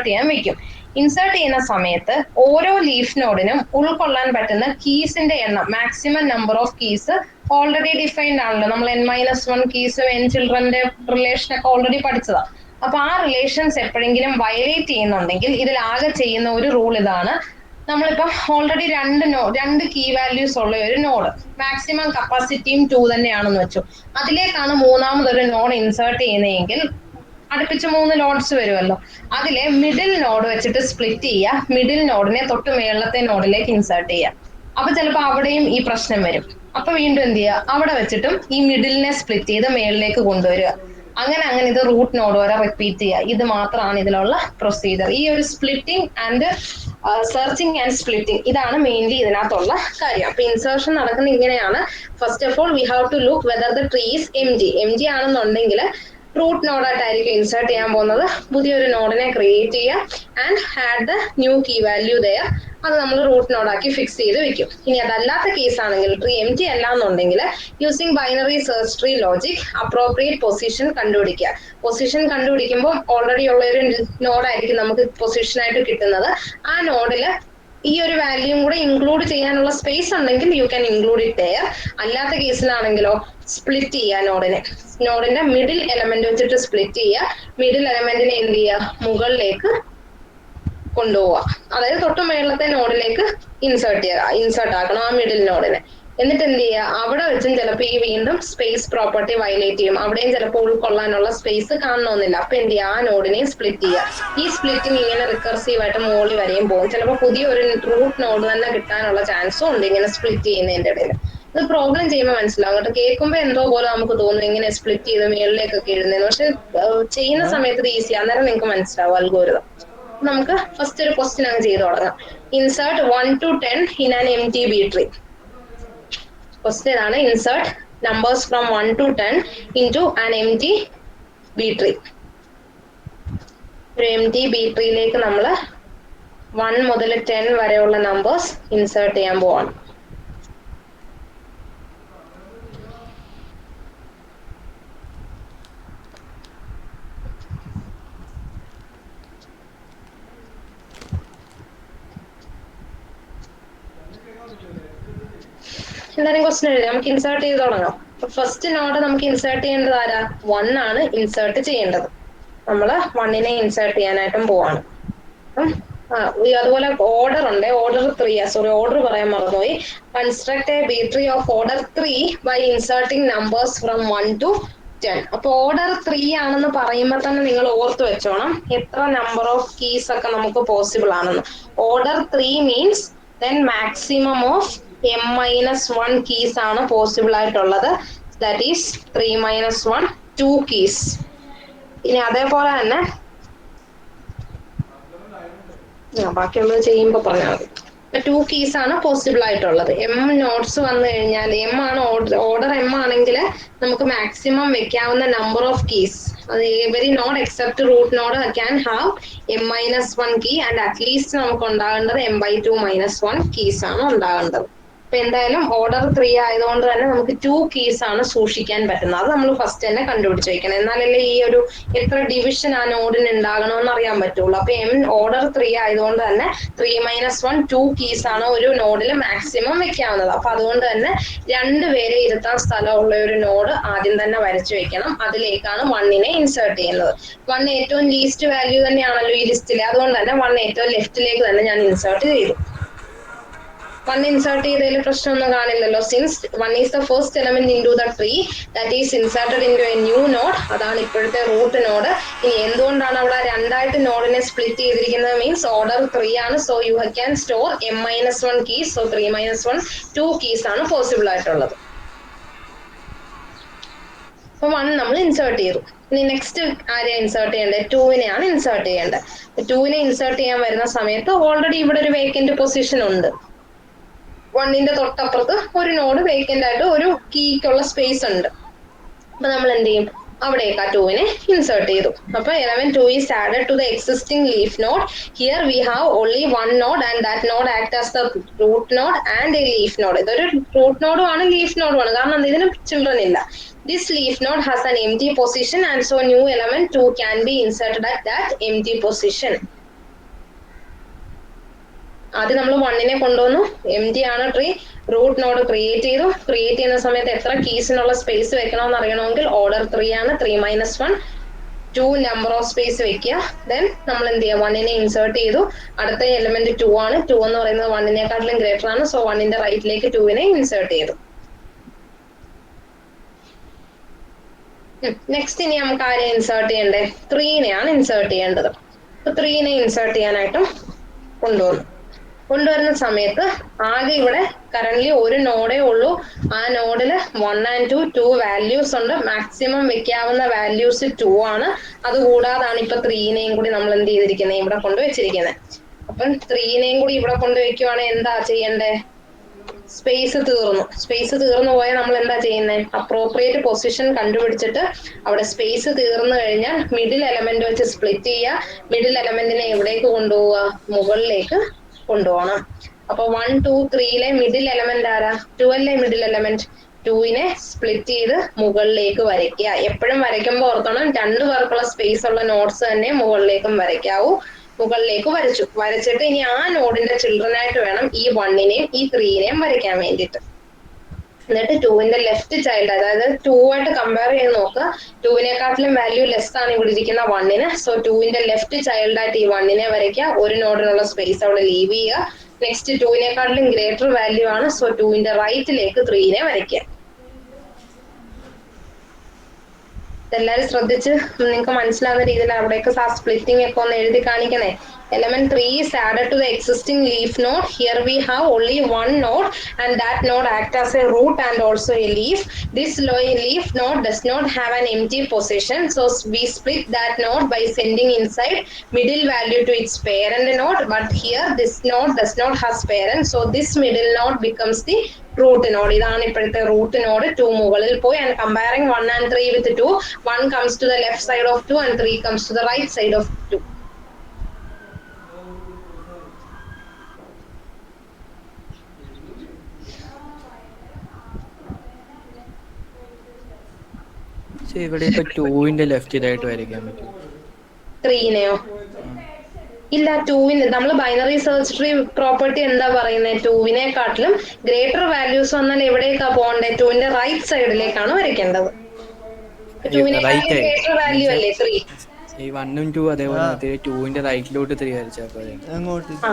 ചെയ്യാൻ വെക്കും. ഇൻസേർട്ട് ചെയ്യുന്ന സമയത്ത് ഓരോ ലീഫ് നോഡിനും ഉൾക്കൊള്ളാൻ പറ്റുന്ന കീസിന്റെ എണ്ണം, maximum number of keys already defined ആണല്ലോ. നമ്മൾ n-1 കീസും n ചിൽഡ്രന്റെ റിലേഷൻ ഒക്കെ ഓൾറെഡി പഠിച്ചതാണ്. അപ്പൊ ആ റിലേഷൻസ് എപ്പോഴെങ്കിലും വയലേറ്റ് ചെയ്യുന്നുണ്ടെങ്കിൽ ഇതിൽ ആകെ ചെയ്യുന്ന ഒരു റൂൾ ഇതാണ്. നമ്മളിപ്പോ ഓൾറെഡി രണ്ട് കീ വാല്യൂസ് ഉള്ള ഒരു നോഡ്, മാക്സിമം കപ്പാസിറ്റിയും 2 തന്നെയാണെന്ന് വെച്ചു. അതിലേക്കാണ് മൂന്നാമതൊരു നോഡ് ഇൻസേർട്ട് ചെയ്യുന്നതെങ്കിൽ അടുപ്പിച്ച് 3 നോഡ്സ് വരുമല്ലോ. അതിലെ മിഡിൽ നോഡ് വെച്ചിട്ട് സ്പ്ലിറ്റ് ചെയ്യുക. മിഡിൽ നോഡിനെ തൊട്ട് മേളത്തെ നോഡിലേക്ക് ഇൻസേർട്ട് ചെയ്യുക. അപ്പൊ ചിലപ്പോൾ അവിടെയും ഈ പ്രശ്നം വരും. അപ്പൊ വീണ്ടും എന്ത് ചെയ്യുക, അവിടെ വെച്ചിട്ടും ഈ മിഡിലിനെ സ്പ്ലിറ്റ് ചെയ്ത് മേളിലേക്ക് കൊണ്ടുവരിക. അങ്ങനെ അങ്ങനെ ഇത് റൂട്ട് നോഡ് വരെ റിപ്പീറ്റ് ചെയ്യുക. ഇത് മാത്രമാണ് ഇതിലുള്ള പ്രൊസീജിയർ. ഈ ഒരു splitting and searching and splitting ഇതാണ് മെയിൻലി ഇതിനകത്തുള്ള കാര്യം. അപ്പൊ ഇൻസേർഷൻ നടക്കുന്ന ഇങ്ങനെയാണ്. First of all we have to look whether the tree is എം ജി ആണെന്നുണ്ടെങ്കിൽ റൂട്ട് നോഡായിട്ടായിരിക്കും ഇൻസേർട്ട് ചെയ്യാൻ പോകുന്നത്. പുതിയൊരു നോഡിനെ ക്രിയേറ്റ് ചെയ്യുക and add the new key value there. അത് നമ്മൾ റൂട്ട് നോഡാക്കി ഫിക്സ് ചെയ്ത് വെക്കും. ഇനി അതല്ലാത്ത കേസ് ആണെങ്കിൽ ട്രീ എം ടി അല്ല എന്നുണ്ടെങ്കിൽ using binary search tree logic appropriate position കണ്ടുപിടിക്കുക. പൊസിഷൻ കണ്ടുപിടിക്കുമ്പോൾ ഓൾറെഡി ഉള്ള ഒരു നോഡായിരിക്കും നമുക്ക് പൊസിഷനായിട്ട് കിട്ടുന്നത്. ആ നോഡിൽ ഈ ഒരു വാല്യൂം കൂടെ ഇൻക്ലൂഡ് ചെയ്യാനുള്ള സ്പേസ് ഉണ്ടെങ്കിൽ you can include it there. അല്ലാത്ത കേസിലാണെങ്കിലോ സ്പ്ലിറ്റ് ചെയ്യുക നോഡിന്റെ മിഡിൽ എലമെന്റ് വെച്ചിട്ട് സ്പ്ലിറ്റ് ചെയ്യുക. മിഡിൽ എലമെന്റിനെ എന്ത് ചെയ്യുക, മുകളിലേക്ക് കൊണ്ടുപോവുക. അതായത് തൊട്ട് മേളത്തെ നോഡിലേക്ക് ഇൻസേർട്ട് ആക്കണം ആ മിഡിൽ നോഡിനെ. എന്നിട്ട് എന്ത് ചെയ്യുക, അവിടെ വെച്ചും ചിലപ്പോൾ ഈ വീണ്ടും സ്പേസ് പ്രോപ്പർട്ടി വയലേറ്റ് ചെയ്യും. അവിടെയും ചിലപ്പോൾ ഉൾക്കൊള്ളാനുള്ള സ്പേസ് കാണണമെന്നില്ല. അപ്പൊ എന്ത് ചെയ്യുക, ആ നോഡിനെയും സ്പ്ലിറ്റ് ചെയ്യുക. ഈ സ്പ്ലിറ്റിംഗ് ഇങ്ങനെ റിക്കർസീവ് ആയിട്ട് മുകളിൽ വരെയും പോകും. ചിലപ്പോൾ പുതിയൊരു റൂട്ട് നോഡ് തന്നെ കിട്ടാനുള്ള ചാൻസും ഉണ്ട് ഇങ്ങനെ സ്പ്ലിറ്റ് ചെയ്യുന്നതിന്റെ ഇടയിൽ. ഇത് പ്രോബ്ലം ചെയ്യുമ്പോൾ മനസ്സിലാവും കേട്ടോ. കേൾക്കുമ്പോൾ എന്തോ പോലെ നമുക്ക് തോന്നും ഇങ്ങനെ സ്പ്ലിറ്റ് ചെയ്ത് മേളിലേക്കൊക്കെ ഇടുന്നത്. പക്ഷെ ചെയ്യുന്ന സമയത്ത് ഇത് ഈസി. അന്നേരം നിങ്ങൾക്ക് മനസ്സിലാവും അൽഗോരിതം. നമുക്ക് ഫസ്റ്റ് ഒരു ക്വസ്റ്റ്യൻ അങ്ങ് ചെയ്ത് തുടങ്ങാം. Insert 1 to 10 in an empty B tree. Question ആണ് insert numbers from 1 to 10 into an empty B tree. ഒരു എം ടി ബി ട്രീയിലേക്ക് നമ്മൾ 1 മുതൽ 10 വരെയുള്ള നമ്പേഴ്സ് ഇൻസേർട്ട് ചെയ്യാൻ പോവാണ്. എല്ലാരും ക്വസ്റ്റ്യൻ എഴുതി നമുക്ക് ഇൻസേർട്ട് ചെയ്ത് തുടങ്ങാം. ഫസ്റ്റ് നോഡ് നമുക്ക് ഇൻസേർട്ട് ചെയ്യേണ്ടത് ആരാ, 1 ആണ് ഇൻസേർട്ട് ചെയ്യേണ്ടത്. നമ്മള് 1നെ ഇൻസേർട്ട് ചെയ്യാനായിട്ടും പോവാണ്. അതുപോലെ ഓർഡർ ഉണ്ട്, ഓർഡർ 3. ഓർഡർ പറയാൻ മറന്നുപോയി. Construct a B tree of order 3 by inserting numbers from 1 to 10. അപ്പൊ ഓർഡർ 3 ആണെന്ന് പറയുമ്പോൾ തന്നെ നിങ്ങൾ ഓർത്ത് വെച്ചോണം എത്ര നമ്പർ ഓഫ് കീസ് ഒക്കെ നമുക്ക് പോസിബിൾ ആണെന്ന്. Order 3 means then maximum of m-1 keys ആണ് പോസിബിൾ ആയിട്ടുള്ളത്. That is 3 - 1 2 keys. ഇനി അതേപോലെ തന്നെ ബാക്കിയുള്ളത് ചെയ്യുമ്പോൾ പറഞ്ഞാൽ മതി. 2 keys ആണ് പോസിബിൾ ആയിട്ടുള്ളത്. m നോട്ട്സ് വന്നു കഴിഞ്ഞാൽ m ആണ് ഓർഡർ m ആണെങ്കിൽ നമുക്ക് മാക്സിമം വെക്കാവുന്ന നമ്പർ ഓഫ് കീസ്, അത് every node except root node can have m-1 key and at least നമുക്ക് ഉണ്ടാകേണ്ടത് m/2 - 1 കീസ് ആണ് ഉണ്ടാകേണ്ടത്. അപ്പൊ എന്തായാലും ഓർഡർ 3 ആയതുകൊണ്ട് തന്നെ നമുക്ക് 2 കീസ് ആണ് സൂക്ഷിക്കാൻ പറ്റുന്നത്. അത് നമ്മൾ ഫസ്റ്റ് തന്നെ കണ്ടുപിടിച്ച് വെക്കണം. എന്നാലല്ലേ ഈ ഒരു എത്ര ഡിവിഷൻ ആ നോഡിന് ഉണ്ടാകണമെന്ന് അറിയാൻ പറ്റുള്ളൂ. അപ്പൊ ഓർഡർ 3 ആയതുകൊണ്ട് തന്നെ 3 - 1 2 കീസ് ആണ് ഒരു നോഡിൽ മാക്സിമം വെക്കാവുന്നത്. അപ്പൊ അതുകൊണ്ട് തന്നെ 2 പേരെ ഇരുത്താൻ സ്ഥലമുള്ള ഒരു നോഡ് ആദ്യം തന്നെ വരച്ചു വെക്കണം. അതിലേക്കാണ് 1നെ ഇൻസേർട്ട് ചെയ്യുന്നത്. 1 ഏറ്റവും ലീസ്റ്റ് വാല്യൂ തന്നെയാണല്ലോ ഈ ലിസ്റ്റിലെ, അതുകൊണ്ട് തന്നെ 1 ഏറ്റവും ലെഫ്റ്റിലേക്ക് തന്നെ ഞാൻ ഇൻസേർട്ട് ചെയ്തു. 1 ഇൻസേർട്ട് ചെയ്തതിൽ പ്രശ്നമൊന്നും കാണില്ലല്ലോ. Since 1 is the first element in to the tree that is inserted in to a new node. അതാണ് ഇപ്പോഴത്തെ റൂട്ട് നോഡ്. ഇനി എന്തുകൊണ്ടാണ് അവിടെ 2ആയിട്ട് നോഡിനെ സ്പ്ലിറ്റ് ചെയ്തിരിക്കുന്നത് മീൻസ് ഓർഡർ 3 ആണ്. So you can store m-1 keys. So 3 - 1 2 keys ആണ് പോസിബിൾ ആയിട്ടുള്ളത്. അപ്പൊ 1 നമ്മൾ ഇൻസേർട്ട് ചെയ്തു. ഇനി നെക്സ്റ്റ് ആരെയാണ് ഇൻസേർട്ട് ചെയ്യേണ്ടത്, 2നെയാണ് ഇൻസേർട്ട് ചെയ്യേണ്ടത്. 2നെ ഇൻസേർട്ട് ചെയ്യാൻ വരുന്ന സമയത്ത് ഓൾറെഡി ഇവിടെ ഒരു വേക്കന്റ് പൊസിഷൻ ഉണ്ട്. 1ന്റെ തൊട്ടപ്പുറത്ത് ഒരു നോഡ് വേക്കന്റ് ആയിട്ട് ഒരു കീക്കുള്ള സ്പേസ് ഉണ്ട്. അപ്പൊ നമ്മൾ എന്ത് ചെയ്യും, അവിടേക്ക് ആ 2നെ ഇൻസേർട്ട് ചെയ്തു. അപ്പൊ element 2 is added to the existing leaf node. Here we have only one node and that node act as the root node and a leaf node. ഇതൊരു റൂട്ട് നോഡും ആണ് ലീഫ് നോഡും ആണ്, കാരണം ഇതിന് ചിൽഡ്രൻ ഇല്ല. This leaf node has an empty position and so new element 2 can be inserted at that empty position. ആദ്യം നമ്മൾ 1നെ കൊണ്ടുവന്നു, എം ടി ആണ് ട്രീ, റൂട്ട് നോഡ് ക്രിയേറ്റ് ചെയ്തു. ക്രിയേറ്റ് ചെയ്യുന്ന സമയത്ത് എത്ര കീസിനുള്ള സ്പേസ് വെക്കണമെന്ന് അറിയണമെങ്കിൽ ഓർഡർ 3 ആണ്. 3 - 1 2 നമ്പർ ഓഫ് സ്പേസ് വെക്കുക. ദെൻ നമ്മൾ എന്ത് ചെയ്യുക, 1നെ ഇൻസേർട്ട് ചെയ്തു. അടുത്ത എലിമെന്റ് 2 ആണ്. 2 എന്ന് പറയുന്നത് 1നെക്കാട്ടിലും ഗ്രേറ്റർ ആണ്. സോ 1ന്റെ റൈറ്റിലേക്ക് 2നെ ഇൻസേർട്ട് ചെയ്തു. നെക്സ്റ്റ് ഇനി നമുക്ക് ആരെ ഇൻസേർട്ട് ചെയ്യണ്ടേ, 3നെയാണ് ഇൻസേർട്ട് ചെയ്യേണ്ടത്. 3നെ ഇൻസേർട്ട് ചെയ്യാനായിട്ടും കൊണ്ടുവന്നു. കൊണ്ടുവരുന്ന സമയത്ത് ആകെ ഇവിടെ കറന്റ് ഒരു നോഡേ ഉള്ളൂ. ആ നോഡിൽ 1 and 2 വാല്യൂസ് ഉണ്ട്. മാക്സിമം വെക്കാവുന്ന വാല്യൂസ് 2 ആണ്. അതുകൂടാതാണ് ഇപ്പൊ 3നെയും കൂടി നമ്മൾ എന്ത് ചെയ്തിരിക്കുന്നത്, ഇവിടെ കൊണ്ടുവച്ചിരിക്കുന്നത്. അപ്പം 3നെയും കൂടി ഇവിടെ കൊണ്ടുവയ്ക്കുവാണെങ്കിൽ എന്താ ചെയ്യണ്ടേ, സ്പേസ് തീർന്നു പോയാൽ നമ്മൾ എന്താ ചെയ്യുന്നത്, അപ്രോപ്രിയേറ്റ് പൊസിഷൻ കണ്ടുപിടിച്ചിട്ട് അവിടെ സ്പേസ് തീർന്നു കഴിഞ്ഞാൽ മിഡിൽ എലമെന്റ് വെച്ച് സ്പ്ലിറ്റ് ചെയ്യുക. മിഡിൽ എലമെന്റിനെ എവിടേക്ക് കൊണ്ടുപോവുക, മുകളിലേക്ക് കൊണ്ടുപോകണം. അപ്പൊ 1, 2, 3യിലെ മിഡിൽ എലമെന്റ് ആരാ, 2 അല്ലേ മിഡിൽ എലമെന്റ്. 2നെ സ്പ്ലിറ്റ് ചെയ്ത് മുകളിലേക്ക് വരയ്ക്കുക. എപ്പോഴും വരയ്ക്കുമ്പോൾ ഓർക്കണം, 2 പേർക്കുള്ള സ്പേസ് ഉള്ള നോട്ട്സ് തന്നെ മുകളിലേക്കും വരയ്ക്കാവൂ. മുകളിലേക്ക് വരച്ചിട്ട് ഇനി ആ നോഡിന്റെ ചിൽഡ്രൻ ആയിട്ട് വേണം ഈ 1നെയും ഈ 3നെയും വരയ്ക്കാൻ വേണ്ടിയിട്ട്. എന്നിട്ട് 2ന്റെ ലെഫ്റ്റ് ചൈൽഡ്, അതായത് 2 ആയിട്ട് കമ്പയർ ചെയ്ത് നോക്കുക. 2വിനെക്കാട്ടിലും വാല്യൂ ലെസ് ആണ് ഇവിടെ ഇരിക്കുന്ന 1ന്. സോ 2ന്റെ ലെഫ്റ്റ് ചൈൽഡ് ആയിട്ട് ഈ 1നെ വരയ്ക്കുക. ഒരു നോഡിനുള്ള സ്പേസ് അവിടെ ലീവ് ചെയ്യുക. നെക്സ്റ്റ് 2വിനെക്കാട്ടിലും ഗ്രേറ്റർ വാല്യൂ ആണ്. സോ 2ന്റെ റൈറ്റിലേക്ക് 3നെ വരയ്ക്കുക. എല്ലാരും ശ്രദ്ധിച്ച് നിങ്ങൾക്ക് മനസ്സിലാവുന്ന രീതിയിൽ അവിടേക്ക് സ്പ്ലിറ്റിംഗ് ഒക്കെ ഒന്ന് എഴുതി കാണിക്കണേ. Element 3 is added to the existing leaf node. Here we have only one node and that node acts as a root and also a leaf. This leaf node does not have an empty position. So we split that node by sending inside middle value to its parent node. But here this node does not have parent. So this middle node becomes the root node. ഇതാണ് ഇപ്പോഴത്തെ root node. 2 മുകളിൽ പോയി. And comparing 1 and 3 with 2, 1 comes to the left side of 2 and 3 comes to the right side of 2. ഇവിടെ ഇപ്പൊ 2ന്റെ left ഇതായിട്ട് വരയ്ക്കാൻ പറ്റും. 3നെയോ ഇല്ല. 2വിന് നമ്മൾ ബൈനറി സെർച്ച് ട്രീ പ്രോപ്പർട്ടി എന്താ പറയുന്നത്, 2വിനെക്കാട്ടിലും ഗ്രേറ്റർ വാല്യൂസ് വന്നാൽ എവിടേക്കാ പോകണ്ടേ, 2ന്റെ റൈറ്റ് സൈഡിലേക്കാണ് വരയ്ക്കേണ്ടത്. 2വിനെക്കാട്ടിലും ഗ്രേറ്റർ വാല്യൂ അല്ലേ 3. ഈ 1ഉം 2 അതേപോലെ 2ന്റെ റൈറ്റിലോട്ട് 3 വരച്ചാൽ പോലെ.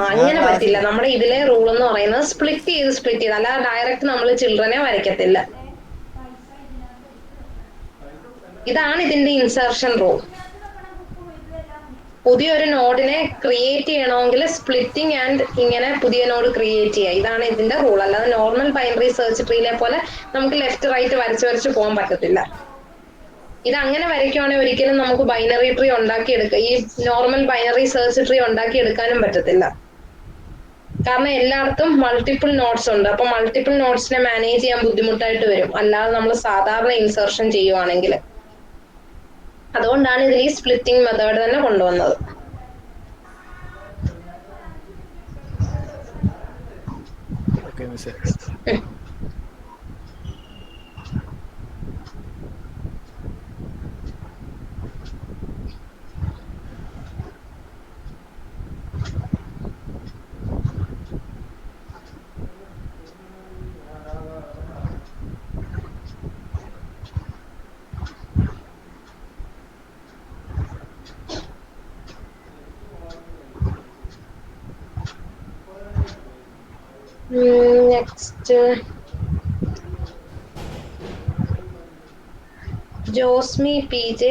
അങ്ങനെ പറ്റില്ല. നമ്മുടെ ഇതിലെ റൂൾ എന്ന് പറയുന്നത് സ്പ്ലിറ്റ് ചെയ്ത് അല്ലാതെ ഡയറക്റ്റ് നമ്മൾ ചിൽഡ്രനെ വരയ്ക്കത്തില്ല. ഇതാണ് ഇതിന്റെ ഇൻസർഷൻ റൂൾ. പുതിയൊരു നോഡിനെ ക്രിയേറ്റ് ചെയ്യണമെങ്കിൽ സ്പ്ലിറ്റിംഗ് ആൻഡ് ഇങ്ങനെ പുതിയ നോഡ് ക്രിയേറ്റ് ചെയ്യുക. ഇതാണ് ഇതിന്റെ റൂൾ. അല്ലാതെ നോർമൽ ബൈനറി സെർച്ച് ട്രീയിലെ പോലെ നമുക്ക് ലെഫ്റ്റ് റൈറ്റ് വരച്ച് പോകാൻ പറ്റത്തില്ല. ഇത് അങ്ങനെ വരയ്ക്കുവാണെങ്കിൽ ഒരിക്കലും നമുക്ക് ബൈനറി ട്രീ ഉണ്ടാക്കിയെടുക്കാം, ഈ നോർമൽ ബൈനറി സെർച്ച് ട്രീ ഉണ്ടാക്കിയെടുക്കാനും പറ്റത്തില്ല. കാരണം എല്ലായിടത്തും മൾട്ടിപ്പിൾ നോട്ട്സ് ഉണ്ട്. അപ്പൊ മൾട്ടിപ്പിൾ നോട്ട്സിനെ മാനേജ് ചെയ്യാൻ ബുദ്ധിമുട്ടായിട്ട് വരും, അല്ലാതെ നമ്മൾ സാധാരണ ഇൻസർഷൻ ചെയ്യുവാണെങ്കിൽ. അതുകൊണ്ടാണ് ഇതിൽ ഈ സ്പ്ലിറ്റിംഗ് മെത്തേഡ് തന്നെ കൊണ്ടുവന്നത്. ഓക്കേ മിസ്സേ. Next Josmi PJ.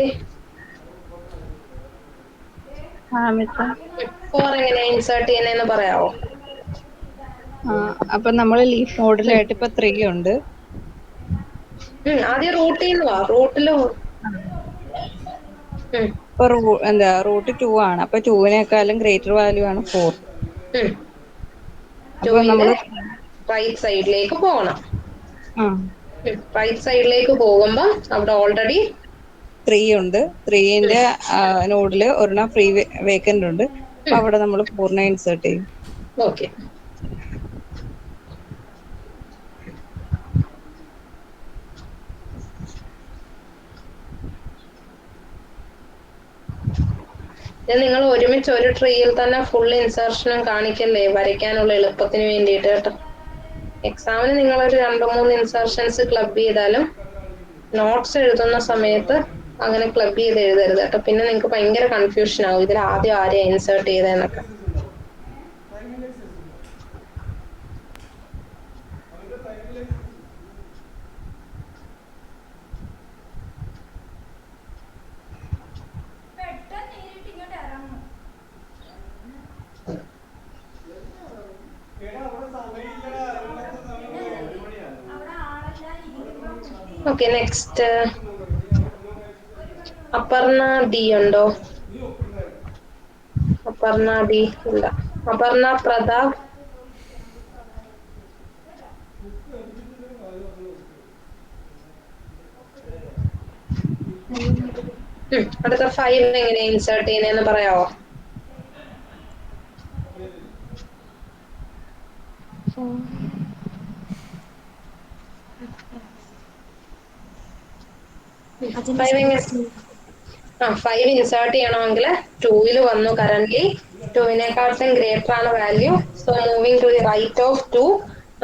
4 എങ്ങനെയാ ഇൻസേർട്ട് ചെയ്യുന്നതെന്ന് പറയാവോ? അപ്പൊ നമ്മള് ലീഫ് നോഡിലായിട്ട് ഇപ്പൊ 3 ഉണ്ട്. ആദ്യം റൂട്ടിൽ നിന്ന് വാ. റൂട്ടില് ഇപ്പൊ റൂട്ട് 2 ആണ്. അപ്പൊ 2വിനേക്കാളും ഗ്രേറ്റർ വാല്യൂ ആണ് 4. അപ്പൊ നമ്മള് റൈറ്റ് സൈഡിലേക്ക് പോകണം. റൈറ്റ് സൈഡിലേക്ക് പോകുമ്പോ അവിടെ ഓൾറെഡി 3 ഉണ്ട്. 3ന്റെ നോഡില് ഒരെണ്ണം ഫ്രീ വേക്കന്റ് ഉണ്ട്. അപ്പൊ അവിടെ നമ്മൾ 4നെ ഇൻസേർട്ട് ചെയ്യും. ഓക്കെ. നിങ്ങൾ ഒരുമിച്ച് ഒരു ട്രീയിൽ തന്നെ ഫുൾ ഇൻസർഷനും കാണിക്കല്ലേ, വരയ്ക്കാനുള്ള എളുപ്പത്തിന് വേണ്ടിയിട്ട് കേട്ടോ. എക്സാമിന് നിങ്ങളൊരു 2-3 ഇൻസർഷൻസ് ക്ലബ് ചെയ്താലും നോട്ട്സ് എഴുതുന്ന സമയത്ത് അങ്ങനെ ക്ലബ് ചെയ്ത് എഴുതരുത് കേട്ടോ. പിന്നെ നിങ്ങൾക്ക് ഭയങ്കര കൺഫ്യൂഷൻ ആവും, ഇതിൽ ആദ്യം ആരെയാ ഇൻസേർട്ട് ചെയ്തതെന്നൊക്കെ. ഓക്കെ നെക്സ്റ്റ് അപർണ ഡി ഉണ്ടോ? അപർണ ഡി ഇല്ല. അപർണ പ്രതാപ്. അടുത്ത 5 എങ്ങനെയാ ഇൻസേർട്ട് ചെയ്യുന്നതെന്ന് പറയാവോ? ഫൈവ് ഇൻസേർട്ട് ചെയ്യണമെങ്കിൽ 2 വന്നു കറന്റ് 2-നേക്കാളും ഗ്രേറ്റർ ആണ് value. So moving to the right of 2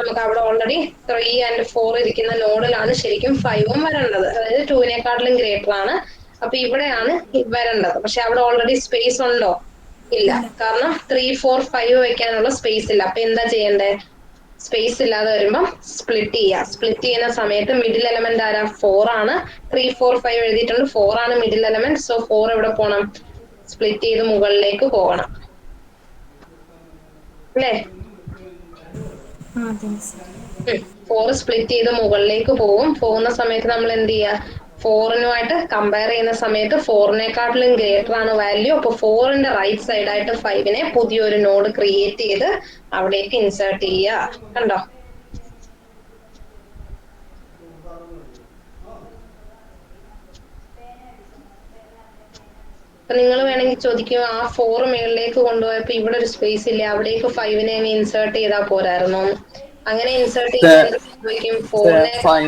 നമുക്ക് അവിടെ ഓൾറെഡി 3 and 4 ഇരിക്കുന്ന നോഡിലാണ് ശരിക്കും 5 വരേണ്ടത്. അതായത് 2-നേക്കാളും ഗ്രേറ്റർ ആണ്. അപ്പൊ ഇവിടെയാണ് വരേണ്ടത്. പക്ഷെ അവിടെ ഓൾറെഡി സ്പേസ് ഉണ്ടോ? ഇല്ല. കാരണം 3, 4, 5 വെക്കാനുള്ള സ്പേസ് ഇല്ല. അപ്പൊ എന്താ ചെയ്യണ്ടേ? സ്പേസ് ഇല്ലാതെ വരുമ്പം സ്പ്ലിറ്റ് ചെയ്യുക. സ്പ്ലിറ്റ് ചെയ്യുന്ന സമയത്ത് മിഡിൽ എലമെന്റ് ആരാ? 4 ആണ്. 3, 4, 5 എഴുതിയിട്ടുണ്ട്. 4 ആണ് മിഡിൽ എലമെന്റ്. സോ 4 എവിടെ പോകണം? സ്പ്ലിറ്റ് ചെയ്ത് മുകളിലേക്ക് പോകണം അല്ലേ? 4 സ്പ്ലിറ്റ് ചെയ്ത് മുകളിലേക്ക് പോകുന്ന സമയത്ത് നമ്മൾ എന്ത് ചെയ്യുക? 4-നുമായിട്ട് കമ്പയർ ചെയ്യുന്ന സമയത്ത് 4-നേക്കാട്ടിലും ഗ്രേറ്റർ ആണ് വാല്യൂ. അപ്പൊ 4-ന്റെ റൈറ്റ് സൈഡ് ആയിട്ട് 5-നെ പുതിയൊരു നോഡ് ക്രിയേറ്റ് ചെയ്ത് അവിടേക്ക് ഇൻസേർട്ട് ചെയ്യുക. കണ്ടോ? അപ്പൊ നിങ്ങൾ വേണമെങ്കിൽ ചോദിക്കും, ആ 4 മുകളിലേക്ക് കൊണ്ടുപോയപ്പോ ഇവിടെ ഒരു സ്പേസ് ഇല്ല, അവിടേക്ക് 5-നെ ഇൻസേർട്ട് ചെയ്താൽ പോരായിരുന്നോ? അങ്ങനെ ഇൻസേർട്ട് ചെയ്യുമ്പോൾ എന്ത് സംഭവിക്കും? 4-നേക്കാൾ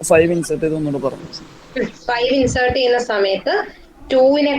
5 ഇൻസേർട്ട് ചെയ്ത് ഒന്നുകൂടെ പറഞ്ഞു. 5 ഇൻസേർട്ട് ചെയ്യുന്ന സമയത്ത് 2-നെ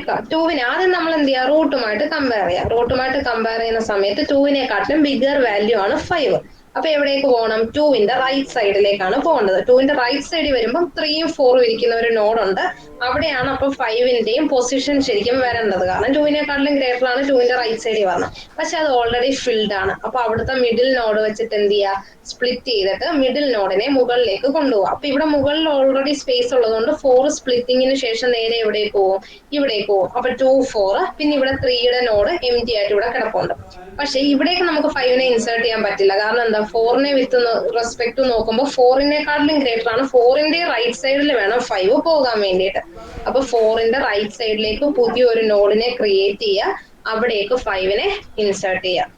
ആദ്യം നമ്മൾ എന്ത് ചെയ്യുക? റൂട്ടുമായിട്ട് കമ്പയർ ചെയ്യുക. റൂട്ടുമായിട്ട് കമ്പയർ ചെയ്യുന്ന സമയത്ത് 2-നെക്കാട്ടിലും ബിഗർ വാല്യൂ ആണ് 5. അപ്പൊ എവിടേക്ക് പോകണം? 2-ന്റെ റൈറ്റ് സൈഡിലേക്കാണ് പോകേണ്ടത്. 2-ന്റെ റൈറ്റ് സൈഡിൽ വരുമ്പോൾ 3ഉം 4ഉം ഇരിക്കുന്ന ഒരു നോഡുണ്ട്. അവിടെയാണ് അപ്പൊ 5-ന്റെയും പൊസിഷൻ ശരിക്കും വരേണ്ടത്. കാരണം 2-നെക്കാട്ടിലും ഗ്രേറ്റർ ആണ് 2-ന്റെ റൈറ്റ് സൈഡിൽ വരണം. പക്ഷെ അത് ഓൾറെഡി ഫിൽഡ് ആണ്. അപ്പൊ അവിടുത്തെ മിഡിൽ നോഡ് വെച്ചിട്ട് എന്ത് ചെയ്യുക? സ്പ്ലിറ്റ് ചെയ്തിട്ട് മിഡിൽ നോഡിനെ മുകളിലേക്ക് കൊണ്ടുപോകുക. അപ്പൊ ഇവിടെ മുകളിൽ ഓൾറെഡി സ്പേസ് ഉള്ളതുകൊണ്ട് 4 സ്പ്ലിറ്റിങ്ങിന് ശേഷം നേരെ എവിടേക്ക് പോകും? ഇവിടേക്ക് പോകും. അപ്പൊ 2, 4 പിന്നെ ഇവിടെ 3-യുടെ നോഡ് എം ടി ആയിട്ട് ഇവിടെ കിടപ്പുണ്ട്. പക്ഷെ ഇവിടേക്ക് നമുക്ക് 5-നെ ഇൻസേർട്ട് ചെയ്യാൻ പറ്റില്ല. കാരണം എന്താ? 4-നെ വിത്ത് റെസ്പെക്ട് നോക്കുമ്പോൾ 4-നെക്കാട്ടിലും ഗ്രേറ്റർ ആണ്. 4-ന്റെ റൈറ്റ് സൈഡിൽ വേണം 5 പോകാൻ വേണ്ടിയിട്ട്. അപ്പൊ 4-ന്റെ റൈറ്റ് സൈഡിലേക്ക് പുതിയൊരു നോഡിനെ ക്രിയേറ്റ് ചെയ്യുക. അവിടേക്ക് 5-നെ ഇൻസേർട്ട് ചെയ്യുക.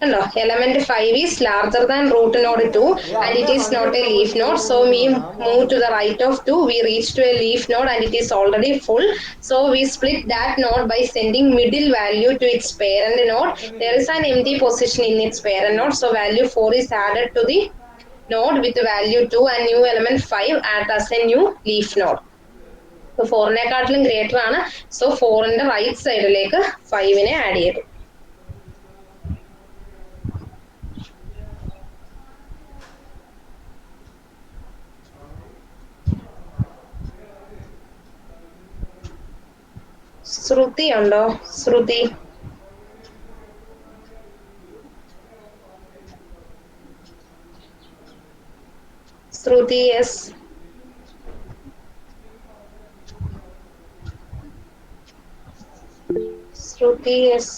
കണ്ടോ? Element 5 is larger than root node 2 and it is not a leaf node. So we move to the right of 2. We reach to a leaf node and it is already full. So we split that node by sending middle value to its parent node. There is an empty position in its parent node. So value 4 is added to the node with value 2 and new element 5 add as a new leaf node. So 4-നെക്കാട്ടിലും greater ആണ്. So 4-ന്റെ right സൈഡിലേക്ക് 5-നെ add ചെയ്തു. ശ്രുതി ഉണ്ടോ? Shruti. Shruti S. Shruti S.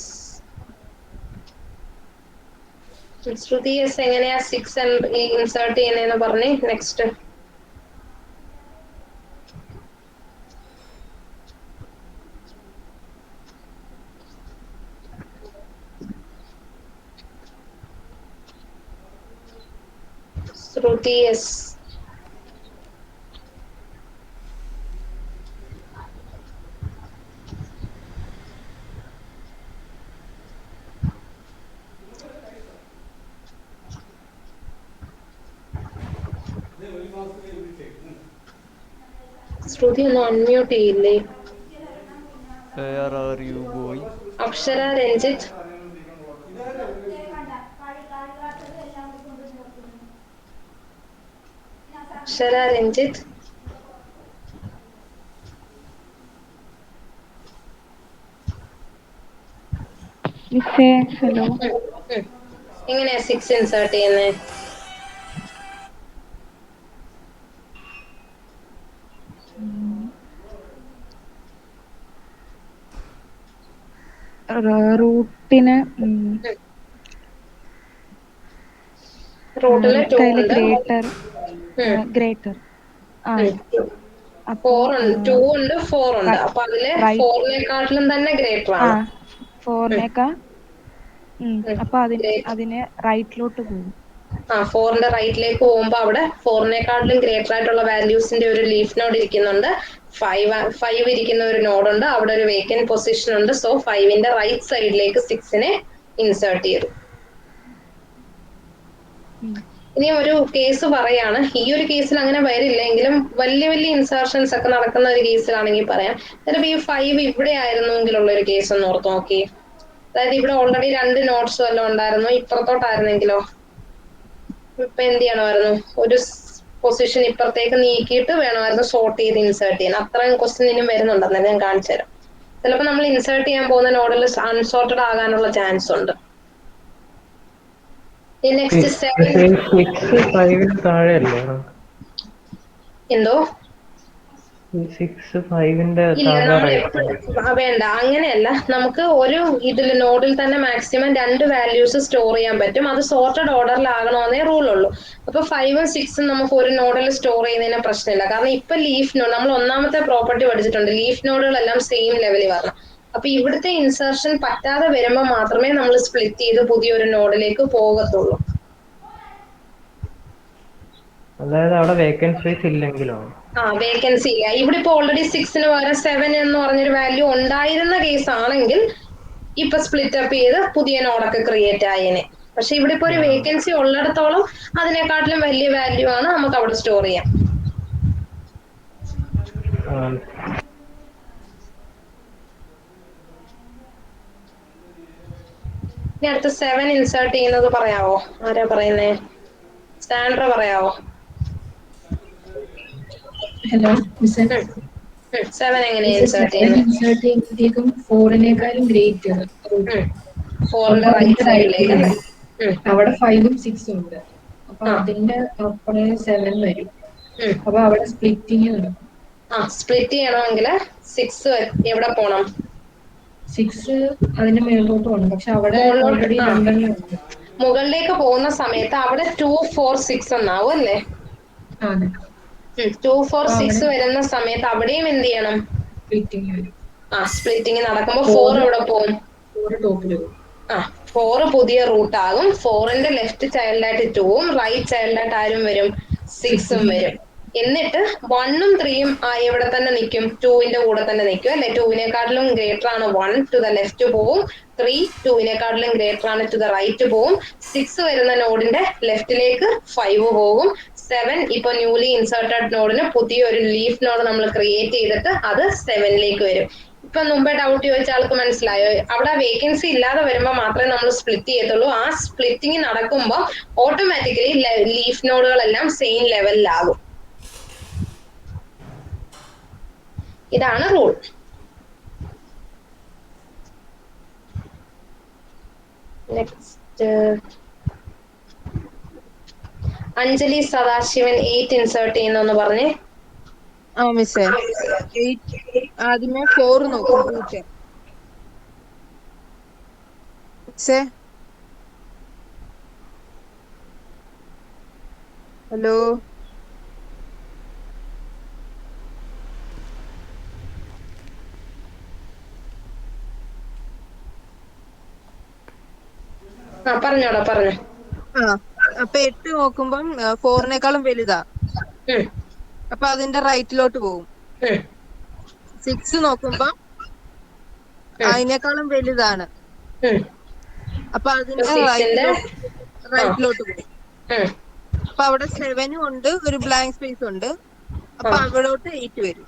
Shruti S എങ്ങനെയാ 6 insert ചെയ്യുന്നതെന്ന് പറഞ്ഞേ. നെക്സ്റ്റ് ശ്രുതി എസ്. ശ്രുതി ഒന്ന് അൺമ്യൂട്ട് ചെയ്യില്ലേ? Where are you going? അക്ഷര രഞ്ജിത്ത്. അക്ഷര രഞ്ജിത്ത്. ഹലോ. എങ്ങനെയാ 6 ഇൻസേർട്ട് ചെയ്യുന്നത്? റൂട്ടിന് റൂട്ടില് ടു കയ്യില് ഉണ്ട്. ഗ്രേറ്റർ ആ അപ്പോ 4 ഉണ്ട്, 2 ഉണ്ട്, 4 ഉണ്ട്. അപ്പൊ അതില് റൈറ്റ് 4നെക്കാട്ടിലും തന്നെ ഗ്രേറ്റർ ആ ആണ്. 4-നേക്കാ അപ്പൊ അതിന് റൈറ്റിലോട്ട് പോകും. 4ന്റെ റൈറ്റിലേക്ക് പോകുമ്പോ അവിടെ 4നെക്കാട്ടിലും ഗ്രേറ്റർ ആയിട്ടുള്ള വാല്യൂസിന്റെ ഒരു ലീഫ് നോഡ് ഇരിക്കുന്നുണ്ട്. 5 ഇരിക്കുന്ന ഒരു നോഡ് ഉണ്ട്, അവിടെ ഒരു വേക്കന്റ് പൊസിഷൻ ഉണ്ട്. സോ 5ന്റെ റൈറ്റ് സൈഡിലേക്ക് 6നെ ഇൻസേർട്ട് ചെയ്തു. ഇനി ഒരു കേസ് പറയാണ്. ഈ ഒരു കേസിൽ അങ്ങനെ വരില്ല, എങ്കിലും വലിയ വലിയ ഇൻസേർഷൻസ് ഒക്കെ നടക്കുന്ന ഒരു കേസിലാണെങ്കിൽ പറയാം. ചിലപ്പോ ഈ 5 ഇവിടെ ആയിരുന്നെങ്കിലുള്ള ഒരു കേസ് ഒന്ന് ഓർത്ത് നോക്കി. അതായത് ഇവിടെ ഓൾറെഡി 2 നോട്ട്സ് വല്ലതും ഉണ്ടായിരുന്നു, ഇപ്പുറത്തോട്ടായിരുന്നെങ്കിലോ ഇപ്പൊ എന്ത് ചെയ്യണമായിരുന്നു? ഒരു പൊസിഷൻ ഇപ്പുറത്തേക്ക് നീക്കിയിട്ട് വേണമായിരുന്നു സോർട്ട് ചെയ്ത് ഇൻസേർട്ട് ചെയ്യാൻ. അത്രയും ക്വസ്റ്റ്യൻ ഇനിയും വരുന്നുണ്ടെന്ന് ഞാൻ കാണിച്ചു തരാം. ചിലപ്പോൾ നമ്മൾ ഇൻസേർട്ട് ചെയ്യാൻ പോകുന്ന നോഡിൽ അൺസോർട്ടഡ് ആകാനുള്ള ചാൻസ് ഉണ്ട്. നെക്സ്റ്റ് 7 6 5 താഴെയല്ലേ? എന്തോ 6 5ന്റെ ഇല്ല, താഴെ നമ്മൾ റൈറ്റ്. എപ്പോഴും വേണ്ട, അങ്ങനെയല്ല. നമുക്ക് ഒരു ഇതിൽ നോഡിൽ തന്നെ മാക്സിമം 2 വാല്യൂസ് സ്റ്റോർ ചെയ്യാൻ പറ്റും. അത് സോർട്ടഡ് ഓർഡറിലാകണമെന്നേ റൂൾ ഉള്ളൂ. അപ്പൊ 5ഉം 6ഉം നമുക്ക് ഒരു നോഡിൽ സ്റ്റോർ ചെയ്യുന്നതിന് പ്രശ്നമില്ല. കാരണം ഇപ്പൊ ലീഫ് നോഡ് നമ്മൾ ഒന്നാമത്തെ പ്രോപ്പർട്ടി പഠിച്ചിട്ടുണ്ട്, ലീഫ് നോഡുകളെല്ലാം സെയിം ലെവലിൽ വരണം. അപ്പൊ ഇവിടുത്തെ ഇൻസർഷൻ പറ്റാതെ വരുമ്പോൾ മാത്രമേ നമ്മൾ സ്പ്ലിറ്റ് ചെയ്ത് പുതിയൊരു നോഡിലേക്ക് പോകത്തുള്ളൂ. അതായത് അവിടെ വേക്കൻറ്റ് സ്പേസ് ഇല്ലെങ്കിലോ? വേക്കൻസി ഇല്ല. ഇവിടെ ഇപ്പൊ ഓൾറെഡി 6ന് പകരം 7 എന്ന് പറഞ്ഞൊരു വാല്യൂ ഉണ്ടായിരുന്ന കേസ് ആണെങ്കിൽ ഇപ്പൊ സ്പ്ലിറ്റ് അപ്പ് ചെയ്ത് പുതിയ നോഡൊക്കെ ക്രിയേറ്റ് ആയേനെ. പക്ഷെ ഇവിടെ ഇപ്പൊ ഒരു വേക്കൻസി ഉള്ളിടത്തോളം അതിനെക്കാട്ടിലും വലിയ വാല്യൂ ആണ് നമുക്ക് അവിടെ സ്റ്റോർ ചെയ്യാം. ഇനി അടുത്ത 7 ഇൻസേർട്ട് ചെയ്യുന്നത് പറയാവോ? ആരാ പറയുന്നേ? സാൻഡ്ര പറയാവോ? ഹലോ മിസ്സേ. 7 എങ്ങനെയാ ഇൻസേർട്ട് ചെയ്യുന്നത്? ഇൻസേർട്ട് ചെയ്യുമ്പോഴത്തേക്കും 4നെക്കാളും ഗ്രേറ്റ് റൂട്ട്. 4ന്റെ റൈറ്റ് സൈഡിലേക്ക് അല്ലേ? അവിടെ 5ഉം 6ഉം ഉണ്ട്. അപ്പൊ അതിന്റെ അപ്പുറേ 7 വരും. അപ്പൊ അവിടെ സ്പ്ലിറ്റിങ് നടക്കും. സ്പ്ലിറ്റ് ചെയ്യണമെങ്കിൽ 6 എവിടെ പോണം? 6 അതിന്റെ മേലോട്ട് പോകണം. പക്ഷെ അവിടെ ഓൾറെഡി 2 ഉണ്ട്. മുകളിലേക്ക് പോകുന്ന സമയത്ത് അവിടെ 2 4 6 എന്നാവും അല്ലേ? 2 4 6 വരുന്ന സമയത്ത് അവിടെയും എന്ത് ചെയ്യണം? സ്പ്ലിറ്റിങ് വരും. സ്പ്ലിറ്റിങ് നടക്കുമ്പോ 4 എവിടെ പോകും? 4 ടോപ്പിൽ പോകും. 4 പുതിയ റൂട്ട് ആകും. 4ന്റെ ലെഫ്റ്റ് ചൈൽഡായിട്ട് 2ഉം റൈറ്റ് ചൈൽഡായിട്ട് ആരും വരും? 6ഉം വരും. എന്നിട്ട് 1ഉം 3ഉം എവിടെ തന്നെ നിൽക്കും? 2ന്റെ കൂടെ തന്നെ നിൽക്കും അല്ലെ? 2നെക്കാട്ടിലും ഗ്രേറ്റർ ആണ് 1, ടു ദ ലെഫ്റ്റ് പോവും. 3 2നെക്കാട്ടിലും ഗ്രേറ്റർ ആണ്, ടു ദ റൈറ്റ് പോവും. 6 വരുന്ന നോഡിന്റെ ലെഫ്റ്റിലേക്ക് 5 പോകും. 7 ഇപ്പൊ ന്യൂലി ഇൻസേർട്ടഡ് നോഡിന് പുതിയൊരു ലീഫ് നോഡ് നമ്മൾ ക്രിയേറ്റ് ചെയ്തിട്ട് അത് 7ലേക്ക് വരും. ഇപ്പൊ മുമ്പേ ഡൗട്ട് ചോദിച്ച ആൾക്ക് മനസ്സിലായോ? അവിടെ വേക്കൻസി ഇല്ലാതെ വരുമ്പോൾ മാത്രമേ നമ്മൾ സ്പ്ലിറ്റ് ചെയ്യത്തുള്ളൂ. ആ സ്പ്ലിറ്റിംഗ് നടക്കുമ്പോൾ ഓട്ടോമാറ്റിക്കലി ലീഫ് നോഡുകളെല്ലാം സെയിം ലെവലിലാകും. ഇതാണ് rule. Next Anjali Sadasivan 8 insert ചെയ്യുന്നു പറഞ്ഞേ. മിസ്സേ, ആദ്യമേ 4 നോക്കും റൂട്ട്. മിസ്സേ, ഹലോ പറഞ്ഞോടാ പറഞ്ഞു. അപ്പൊ 8 നോക്കുമ്പം 4നെക്കാളും വലുതാ. അപ്പൊ അതിന്റെ റൈറ്റിലോട്ട് പോകും. 6 നോക്കുമ്പം അതിനേക്കാളും വലുതാണ്. അപ്പൊ അതിന്റെ റൈറ്റിലോട്ട് പോകും. അപ്പൊ അവിടെ 7ഉം ഉണ്ട്, ഒരു ബ്ലാങ്ക് സ്പേസ് ഉണ്ട്. അപ്പൊ അവിടോട്ട് 8 വരും.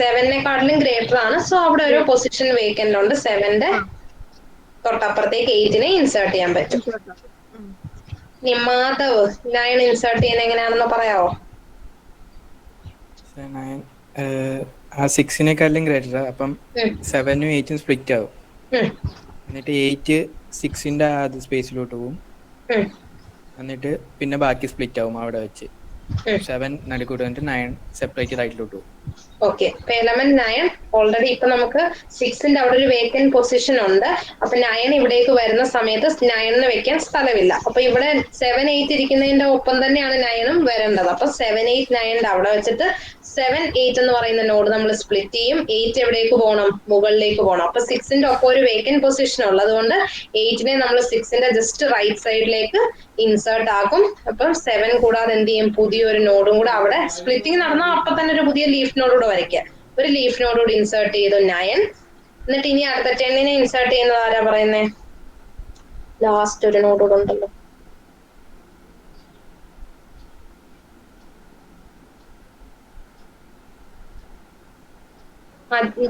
7നെക്കാട്ടിലും ഗ്രേറ്റർ ആണ്. സോ അവിടെ ഒരു പൊസിഷൻ വേക്കന്റ് ഉണ്ട്. 7ന്റെ തൊട്ടപ്പുറത്തേക്ക് 8നെ ഇൻസേർട്ട് ചെയ്യാൻ പറ്റും. ഇനി മാധവ് 9 ഇൻസേർട്ട് ചെയ്യുന്ന എങ്ങനെയാണെന്ന് പറയാവോ? 9 ആ 6നെക്കാട്ടിലും ഗ്രേറ്റർ. അപ്പം 7ഉം 8ഉം സ്പ്ലിറ്റ് ആവും. എന്നിട്ട് 8 6ന്റെ അത് സ്പേസിലോട്ട് പോകും. എന്നിട്ട് പിന്നെ ബാക്കി സ്പ്ലിറ്റ് ആവും അവിടെ വെച്ച്. 7 നടുക്കൂട്ട് വന്നിട്ട് 9 സെപ്പറേറ്റ് റൈറ്റിലോട്ട് പോകും. ഓക്കെ, ഇപ്പൊ എലമെന്റ് 9 ഓൾറെഡി ഇപ്പൊ നമുക്ക് 6ന്റെ അവിടെ ഒരു വേക്കന്റ് പൊസിഷൻ ഉണ്ട്. അപ്പൊ 9 ഇവിടേക്ക് വരുന്ന സമയത്ത് 9 വെക്കാൻ സ്ഥലമില്ല. അപ്പൊ ഇവിടെ 7 8 ഇരിക്കുന്നതിന്റെ ഒപ്പം തന്നെയാണ് 9ഉം വരേണ്ടത്. അപ്പൊ 7 8 9 അവിടെ വെച്ചിട്ട് 7 8 എന്ന് പറയുന്ന നോഡ് നമ്മൾ സ്പ്ലിറ്റ് ചെയ്യും. 8 എവിടേക്ക് പോകണം? മുകളിലേക്ക് പോകണം. അപ്പൊ 6ന്റെ ഒപ്പം ഒരു വേക്കന്റ് പൊസിഷൻ ഉള്ളത് കൊണ്ട് 8നെ നമ്മൾ 6ന്റെ ജസ്റ്റ് റൈറ്റ് സൈഡിലേക്ക് ഇൻസേർട്ട് ആക്കും. അപ്പം 7 കൂടാതെ എന്ത് ചെയ്യും? പുതിയൊരു നോഡും കൂടെ അവിടെ സ്പ്ലിറ്റിംഗ് നടന്നാൽ അപ്പൊ തന്നെ ഒരു പുതിയ ലീഫ് നോഡ് കൂടെ വരയ്ക്കുക. ഒരു ലീഫ് നോഡ് കൂടി ഇൻസേർട്ട് ചെയ്തു 9. എന്നിട്ട് ഇനി അടുത്ത 10നെ ഇൻസേർട്ട് ചെയ്യുന്നത് ആരാ പറയുന്നേ? ലാസ്റ്റ് ഒരു നോഡ് കൂടെ ഉണ്ടല്ലോ.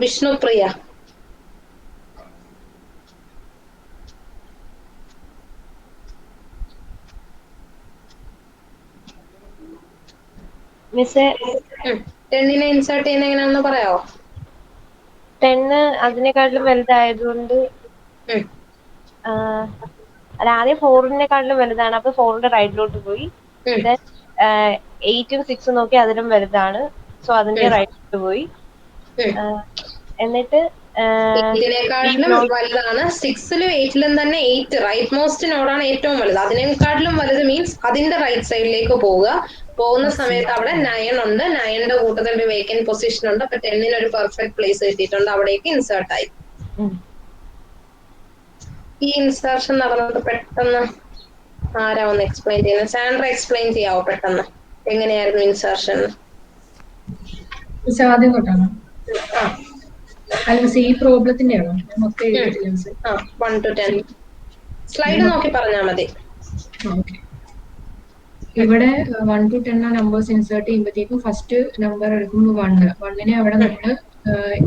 വിഷ്ണുപ്രിയ. മിസ്സേ 10നെ ഇൻസേർട്ട് ചെയ്യുന്ന എങ്ങനെയാണെന്ന് പറയാവോ? 10 അതിനെക്കാട്ടിലും വലുതായതുകൊണ്ട് അല്ല, ആദ്യം 4-നെക്കാട്ടിലും വലുതാണ്. അപ്പൊ 4ന്റെ റൈറ്റിലോട്ട് പോയി. 8ഉം 6ഉം നോക്കി അതിലും വലുതാണ്. സോ അതിന്റെ റൈറ്റിലോട്ട് പോയി. എന്നിട്ട് ഇതിനെക്കാട്ടിലും വലുതാണ് 6ലും 8ലും തന്നെ 8 റൈറ്റ് മോസ്റ്റ് നോഡാണ് ഏറ്റവും വലുത്. അതിനെക്കാട്ടിലും വലുത് മീൻസ് അതിന്റെ റൈറ്റ് സൈഡിലേക്ക് പോവുക. പോകുന്ന സമയത്ത് അവിടെ 9 ഉണ്ട്. 9ന്റെ കൂട്ടത്തിൽ ഒരു വേക്കന്റ് പൊസിഷൻ ഉണ്ട്. അപ്പൊ 10ന് ഒരു പെർഫെക്റ്റ് പ്ലേസ് കിട്ടിയിട്ടുണ്ട്. അവിടേക്ക് ഇൻസേർട്ട് ആയി. ഈ ഇൻസേർഷൻ നടന്നത് പെട്ടെന്ന് ആരാ ഒന്ന് എക്സ്പ്ലെയിൻ ചെയ്യുന്നത്? സാൻഡ്ര എക്സ്പ്ലെയിൻ ചെയ്യാവോ പെട്ടെന്ന് എങ്ങനെയായിരുന്നു ഇൻസേർഷൻ? ആദ്യം തൊട്ടാണോ? അല്ല, ഈ പ്രോബ്ലത്തിന്റെ ആണോ? മൊത്തം എഴുതിയിട്ടില്ല. 1 to 10 സ്ലൈഡ് നോക്കി പറഞ്ഞാൽ മതി. ഇവിടെ 1 to 10 നമ്പേഴ്സ് ഇൻസേർട്ട് ചെയ്യുമ്പോഴത്തേക്കും ഫസ്റ്റ് നമ്പർ എടുക്കുമ്പോൾ 1. 1നെ അവിടെ നമ്മൾ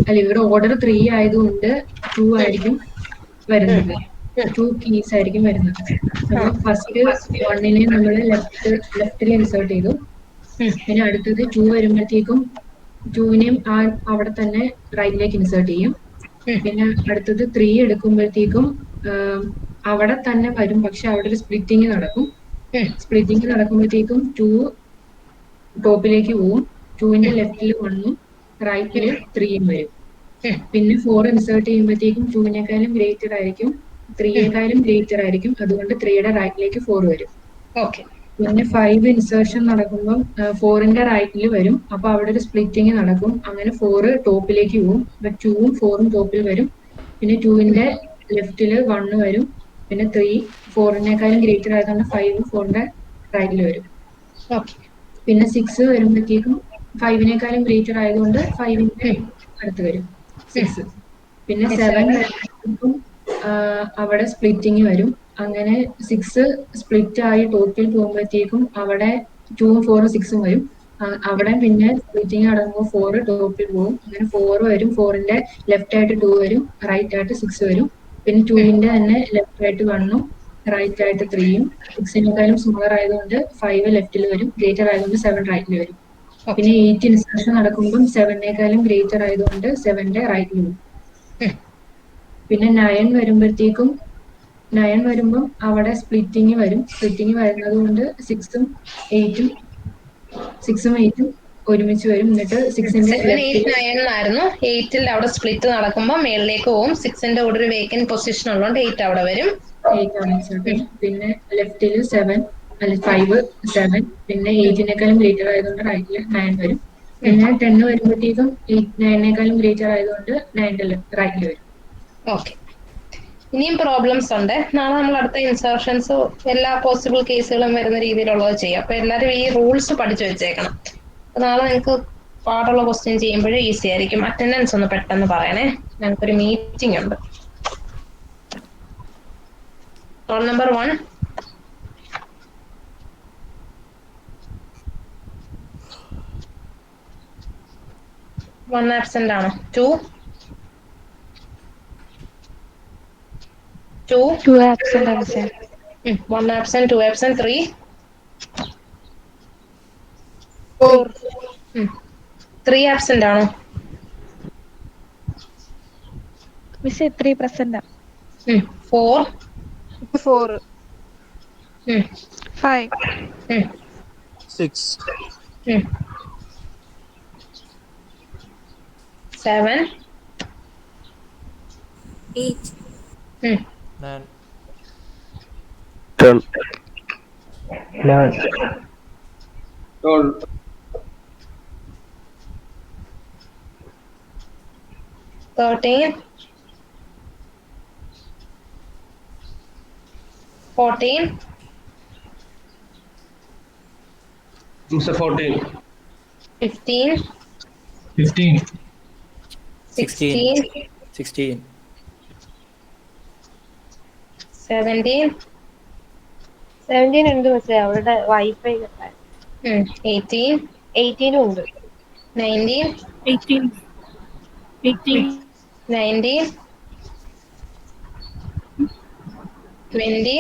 അല്ല, ഇവിടെ ഓർഡർ 3 ആയതുകൊണ്ട് 2 ആയിരിക്കും വരുന്നത്. 2 കീസ് ആയിരിക്കും വരുന്നത്. നമ്മൾ ഫസ്റ്റ് 1നെ നമ്മൾ ലെഫ്റ്റിൽ ഇൻസേർട്ട് ചെയ്തു. പിന്നെ അടുത്തത് 2 വരുമ്പോഴത്തേക്കും 2നെയും അവിടെ തന്നെ റൈറ്റിലേക്ക് ഇൻസേർട്ട് ചെയ്യും. പിന്നെ അടുത്തത് 3 എടുക്കുമ്പോഴത്തേക്കും അവിടെ തന്നെ വരും, പക്ഷെ അവിടെ ഒരു സ്പ്ലിറ്റിംഗ് നടക്കും. സ്പ്ലിറ്റിംഗ് നടക്കുമ്പോഴത്തേക്കും 2 ടോപ്പിലേക്ക് പോവും. 2ന്റെ ലെഫ്റ്റിൽ 1ഉം റൈറ്റില് 3ഉം വരും. പിന്നെ 4 ഇൻസേർട്ട് ചെയ്യുമ്പോഴത്തേക്കും 2നെക്കാളും ഗ്രേറ്റർ ആയിരിക്കും, 3യെക്കാളും ഗ്രേറ്റർ ആയിരിക്കും. അതുകൊണ്ട് 3യുടെ റൈറ്റിലേക്ക് 4 വരും. പിന്നെ 5 ഇൻസേർഷൻ നടക്കുമ്പോൾ 4ന്റെ റൈറ്റിൽ വരും. അപ്പൊ അവിടെ ഒരു സ്പ്ലിറ്റിംഗ് നടക്കും. അങ്ങനെ 4 ടോപ്പിലേക്ക് പോവും. 2ഉം 4ഉം ടോപ്പിൽ വരും. പിന്നെ 2ന്റെ ലെഫ്റ്റില് 1 വരും. പിന്നെ 3 4നെക്കാളും ഗ്രേറ്റർ ആയതുകൊണ്ട് 5 4ന്റെ റൈറ്റിൽ വരും. പിന്നെ 6 വരുമ്പോഴത്തേക്കും 5നെക്കാളും ഗ്രേറ്റർ ആയതുകൊണ്ട് 5ന്റെ അടുത്ത് വരും 6. പിന്നെ 7 വരുമ്പോഴത്തേക്കും അവിടെ സ്പ്ലിറ്റിംഗ് വരും. അങ്ങനെ 6 സ്പ്ലിറ്റ് ആയി ടോപ്പിൽ പോകുമ്പോഴത്തേക്കും അവിടെ 2ഉം 4ഉം 6ഉം വരും. അവിടെ പിന്നെ സ്പ്ലിറ്റിംഗ് നടക്കുമ്പോൾ 4 ടോപ്പിൽ പോകും. അങ്ങനെ 4 വരും. 4ന്റെ ലെഫ്റ്റ് ആയിട്ട് 2 വരും, റൈറ്റ് ആയിട്ട് 6 വരും. പിന്നെ 2ന്റെ തന്നെ ലെഫ്റ്റ് ആയിട്ട് 1ഉം റൈറ്റ് ആയിട്ട് 3ഉം. 6നെക്കാളും സ്മോളർ ആയതുകൊണ്ട് 5 ലെഫ്റ്റിൽ വരും, ഗ്രേറ്റർ ആയതുകൊണ്ട് 7 റൈറ്റിൽ വരും. പിന്നെ 8 ഇൻസേർഷൻ നടക്കുമ്പോൾ 7നെക്കാളും ഗ്രേറ്റർ ആയതുകൊണ്ട് 7ന്റെ റൈറ്റിൽ വരും. പിന്നെ 9 വരുമ്പോഴത്തേക്കും 9 വരുമ്പം അവിടെ സ്പ്ലിറ്റിംഗ് വരും. സ്പ്ലിറ്റിംഗ് വരുന്നത് കൊണ്ട് 6ഉം 8ഉം ഒരുമിച്ച് വരും. എന്നിട്ട് 6ന്റെ 7 8 9 ആയിരുന്നു. 8ൽ അവിടെ സ്പ്ലിറ്റ് നടക്കുമ്പോൾ മേളിലേക്ക് പോകും. 6ന്റെ കൂടെ ഒരു വേക്കന്റ് പൊസിഷൻ ഉള്ളതുകൊണ്ട് 8 അവിടെ വരും. 8 ആണ് ഇൻസേർട്ട്. പിന്നെ ലെഫ്റ്റിൽ 7 അല്ല 5 7. പിന്നെ 8നെക്കാളും ഗ്രേറ്റർ ആയതുകൊണ്ട് റൈറ്റിൽ 9 വരും. പിന്നെ 10 വരുമ്പോഴത്തേക്കും 9നെക്കാളും ഗ്രേറ്റർ ആയതുകൊണ്ട് 9ന്റെ റൈറ്റിൽ വരും. ഓക്കെ, ഇനിയും പ്രോബ്ലംസ് ഉണ്ട്. നാളെ നമ്മൾ അടുത്ത ഇൻസേർഷൻസ് എല്ലാ പോസിബിൾ കേസുകളും വരുന്ന രീതിയിലുള്ളത് ചെയ്യാം. അപ്പൊ എല്ലാവരും ഈ റൂൾസ് പഠിച്ചു വെച്ചേക്കണം. നാളെ നിങ്ങൾക്ക് പാടുള്ള ക്വസ്റ്റ്യൻ ചെയ്യുമ്പോഴേ ഈസി ആയിരിക്കും. അറ്റൻഡൻസ് ഒന്ന് പെട്ടെന്ന് പറയണേ, ഞങ്ങൾക്കൊരു മീറ്റിംഗ് ഉണ്ട്. Roll number 1. 1 ആബ്സെന്റ് ആണോ? 2 ആബ്സെന്റ് ആണ് സർ. 1 ആബ്സെന്റ്, 2 ആബ്സെന്റ്, 3 3 ആബ്സെന്റ് ആണോ? Miss 3 present. 4 5 6 7. 8. 9. 10. 11. 12. 13. 14. Mr. 14. 15. 15. 16. 16. 17. 17 ഉണ്ട് പക്ഷേ അവരുടെ വൈഫൈ കട്ടായി. 18. 18 ഉണ്ട്. 19. 18. 18. 19. 20.